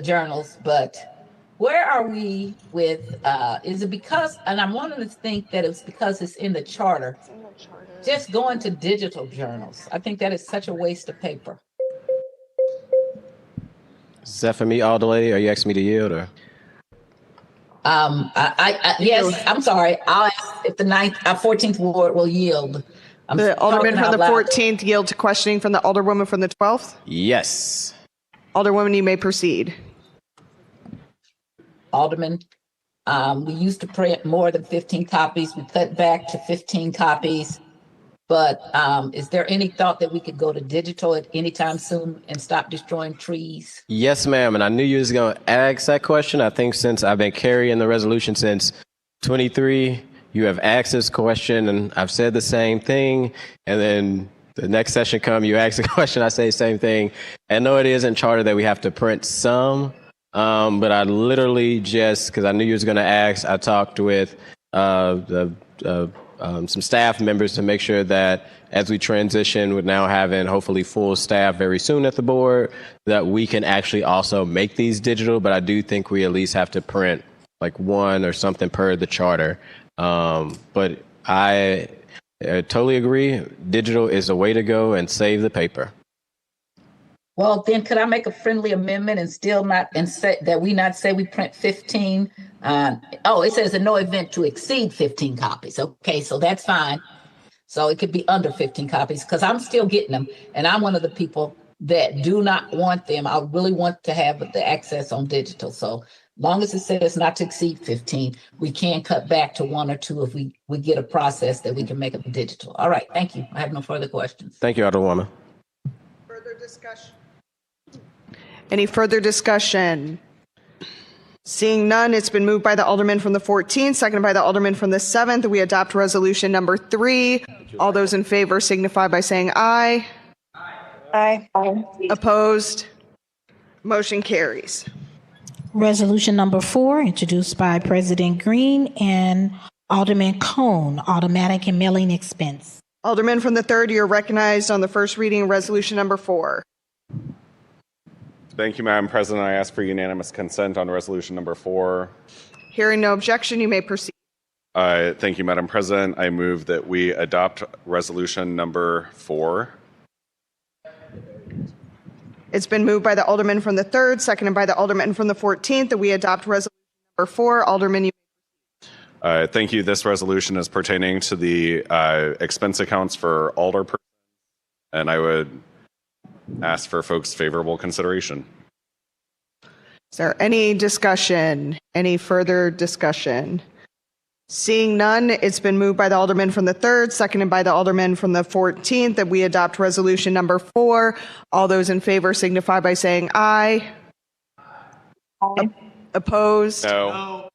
journals, but where are we with, is it because, and I'm wanting to think that it's because it's in the charter, just going to digital journals. I think that is such a waste of paper. Is that for me, Alderlady? Are you asking me to yield or? Yes, I'm sorry. I'll ask if the 14th ward will yield. The Alderman from the 14th yield to questioning from the Alderwoman from the 12th? Yes. Alderwoman, you may proceed. Alderman, we used to print more than 15 copies. We cut back to 15 copies. But is there any thought that we could go to digital at any time soon and stop destroying trees? Yes, ma'am. And I knew you was going to ask that question. I think since I've been carrying the resolution since 23, you have asked this question and I've said the same thing. And then the next session come, you ask the question, I say the same thing. And no, it is in charter that we have to print some. But I literally just, because I knew you was going to ask, I talked with some staff members to make sure that as we transition with now having hopefully full staff very soon at the board, that we can actually also make these digital. But I do think we at least have to print like one or something per the charter. But I totally agree. Digital is the way to go and save the paper. Well, then could I make a friendly amendment and still not, and say that we not say we print 15? It says a no event to exceed 15 copies. Okay, so that's fine. So it could be under 15 copies because I'm still getting them. And I'm one of the people that do not want them. I really want to have the access on digital. So long as it says not to exceed 15, we can cut back to 1 or 2 if we get a process that we can make them digital. All right, thank you. I have no further questions. Thank you, Alderwoman. Further discussion? Any further discussion? Seeing none, it's been moved by the Alderman from the 14th, seconded by the Alderman from the 7th, that we adopt resolution number 3. All those in favor signify by saying aye. Aye. Opposed? Motion carries. Resolution number 4, introduced by President Green and Alderman Cone, automatic and mailing expense. Alderman from the 3rd, you're recognized on the first reading of resolution number 4. Thank you, Madam President. I ask for unanimous consent on resolution number 4. Hearing no objection, you may proceed. Thank you, Madam President. I move that we adopt resolution number 4. It's been moved by the Alderman from the 3rd, seconded by the Alderman from the 14th, that we adopt resolution number 4. Alderman, you may. Thank you. This resolution is pertaining to the expense accounts for alderpersons, and I would ask for folks' favorable consideration. Is there any discussion? Any further discussion? Seeing none, it's been moved by the Alderman from the 3rd, seconded by the Alderman from the 14th, that we adopt resolution number 4. All those in favor signify by saying aye. Aye. Opposed? No.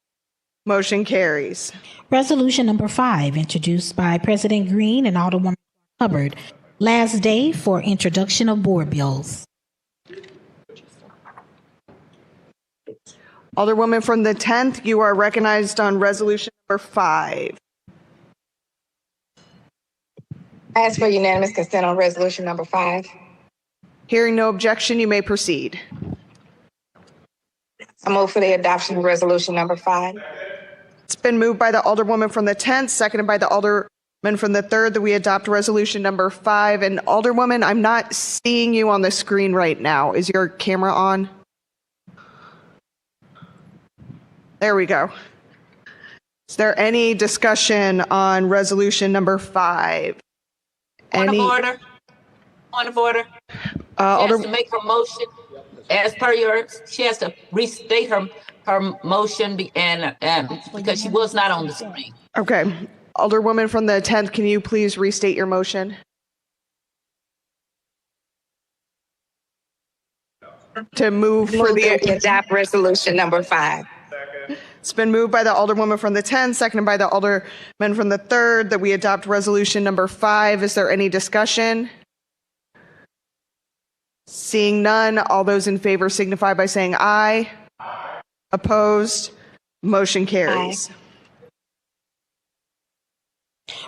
Motion carries. Resolution number 5, introduced by President Green and Alderwoman Hubbard. Last day for introduction of board bills. Alderwoman from the 10th, you are recognized on resolution number 5. I ask for unanimous consent on resolution number 5. Hearing no objection, you may proceed. I move for the adoption of resolution number 5. It's been moved by the Alderwoman from the 10th, seconded by the Alderman from the 3rd, that we adopt resolution number 5. And Alderwoman, I'm not seeing you on the screen right now. Is your camera on? There we go. Is there any discussion on resolution number 5? Point of Any, order. Point of order. She Alder, has to make her motion as per yours. She has to restate her motion and because she was not on the screen. okay. Alderwoman from the 10th, can you please restate your motion? To move for Move that we the, adopt resolution number 5. it's been moved by the Alderwoman from the 10th, seconded by the Alderman from the 3rd, that we adopt resolution number 5. Is there any discussion? Seeing none, all those in favor signify by saying aye. Opposed? Motion carries.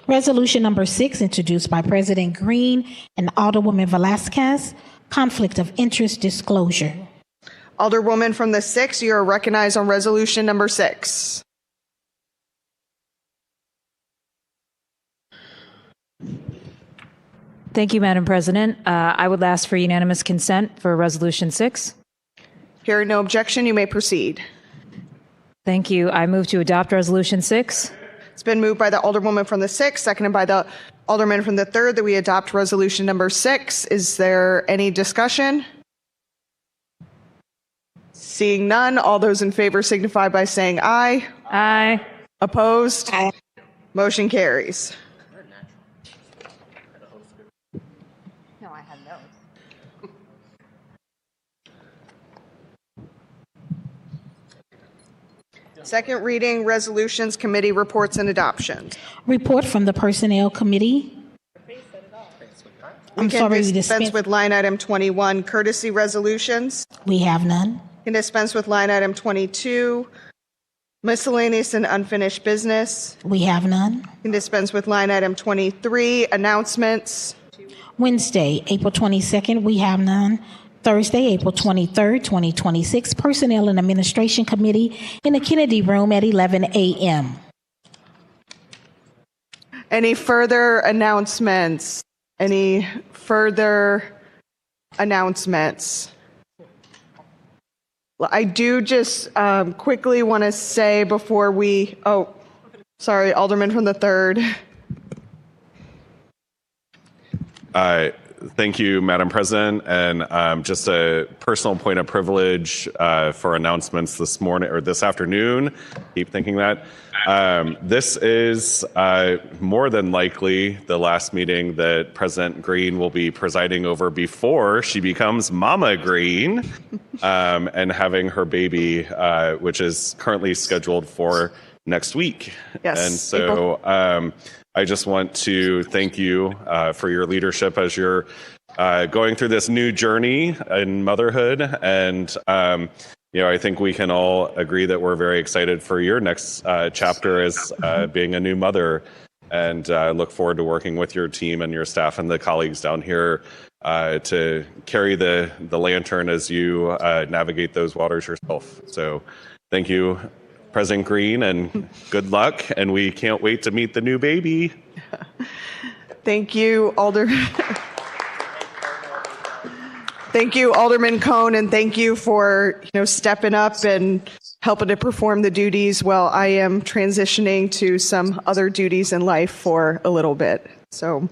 Resolution number 6, introduced by President Green and Alderwoman Velasquez, conflict of interest disclosure. Alderwoman from the 6th, you are recognized on resolution number 6. Thank you, Madam President. I would ask for unanimous consent for Resolution 6. Hearing no objection, you may proceed. Thank you. I move to adopt Resolution 6. It's been moved by the Alderwoman from the 6th, seconded by the Alderman from the 3rd, that we adopt resolution number 6. Is there any discussion? Seeing none, all those in favor signify by saying aye. Aye. Opposed? Aye. Motion carries. No, I have those. Second reading, resolutions, committee reports, and adoptions. Report from the Personnel Committee. We can dispense with line item 21, courtesy resolutions. We have none. Can dispense with line item 22, miscellaneous and unfinished business. We have none. Can dispense with line item 23, announcements. Wednesday, April 22nd, we have none. Thursday, April 23rd, 2026, Personnel and Administration Committee in the Kennedy Room at 11 a.m. Any further announcements? Any further announcements? Well, I do just quickly want to say before we, sorry, Alderman from the 3rd. Thank you, Madam President. And just a personal point of privilege for announcements this morning or this afternoon. Keep thinking that. This is more than likely the last meeting that President Green will be presiding over before she becomes Mama Green and having her baby, which is currently scheduled for next week. Yes. And so I just want to thank you for your leadership as you're going through this new journey in motherhood. And, I think we can all agree that we're very excited for your next chapter as being a new mother. And look forward to working with your team and your staff and the colleagues down here to carry the lantern as you navigate those waters yourself. So thank you, President Green, and good luck. And we can't wait to meet the new baby. Thank you, Thank you, Alderman Cohn, and thank you for stepping up and helping to perform the duties while I am transitioning to some other duties in life for a little bit. So,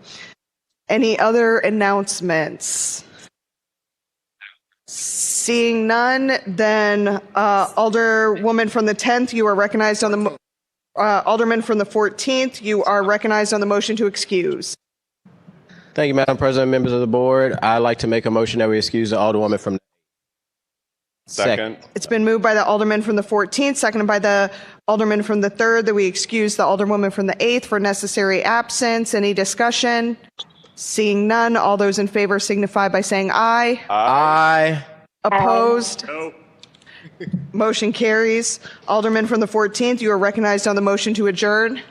any other announcements? Seeing none, then Alderwoman from the 10th, you are recognized on the Alderman from the 14th, you are recognized on the motion to excuse. Thank you, Madam President, members of the board. I'd like to make a motion that we excuse the Alderwoman from the Second. It's been moved by the Alderman from the 14th, seconded by the Alderman from the 3rd, that we excuse the Alderwoman from the 8th for necessary absence. Any discussion? Seeing none, all those in favor signify by saying aye. Aye. Opposed? Nope. Motion carries. Alderman from the 14th, you are recognized on the motion to adjourn.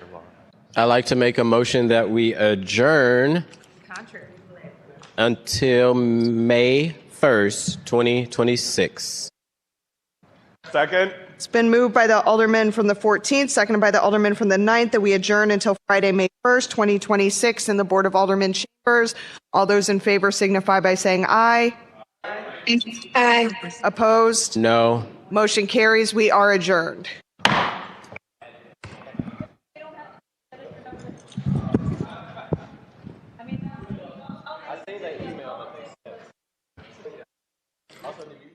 I'd like to make a motion that we adjourn until May 1st, 2026. Second. It's been moved by the Alderman from the 14th, seconded by the Alderman from the 9th, that we adjourn until Friday, May 1st, 2026 in the Board of Aldermen chambers. All those in favor signify by saying aye. Aye. Opposed? No. Motion carries. We are adjourned. from the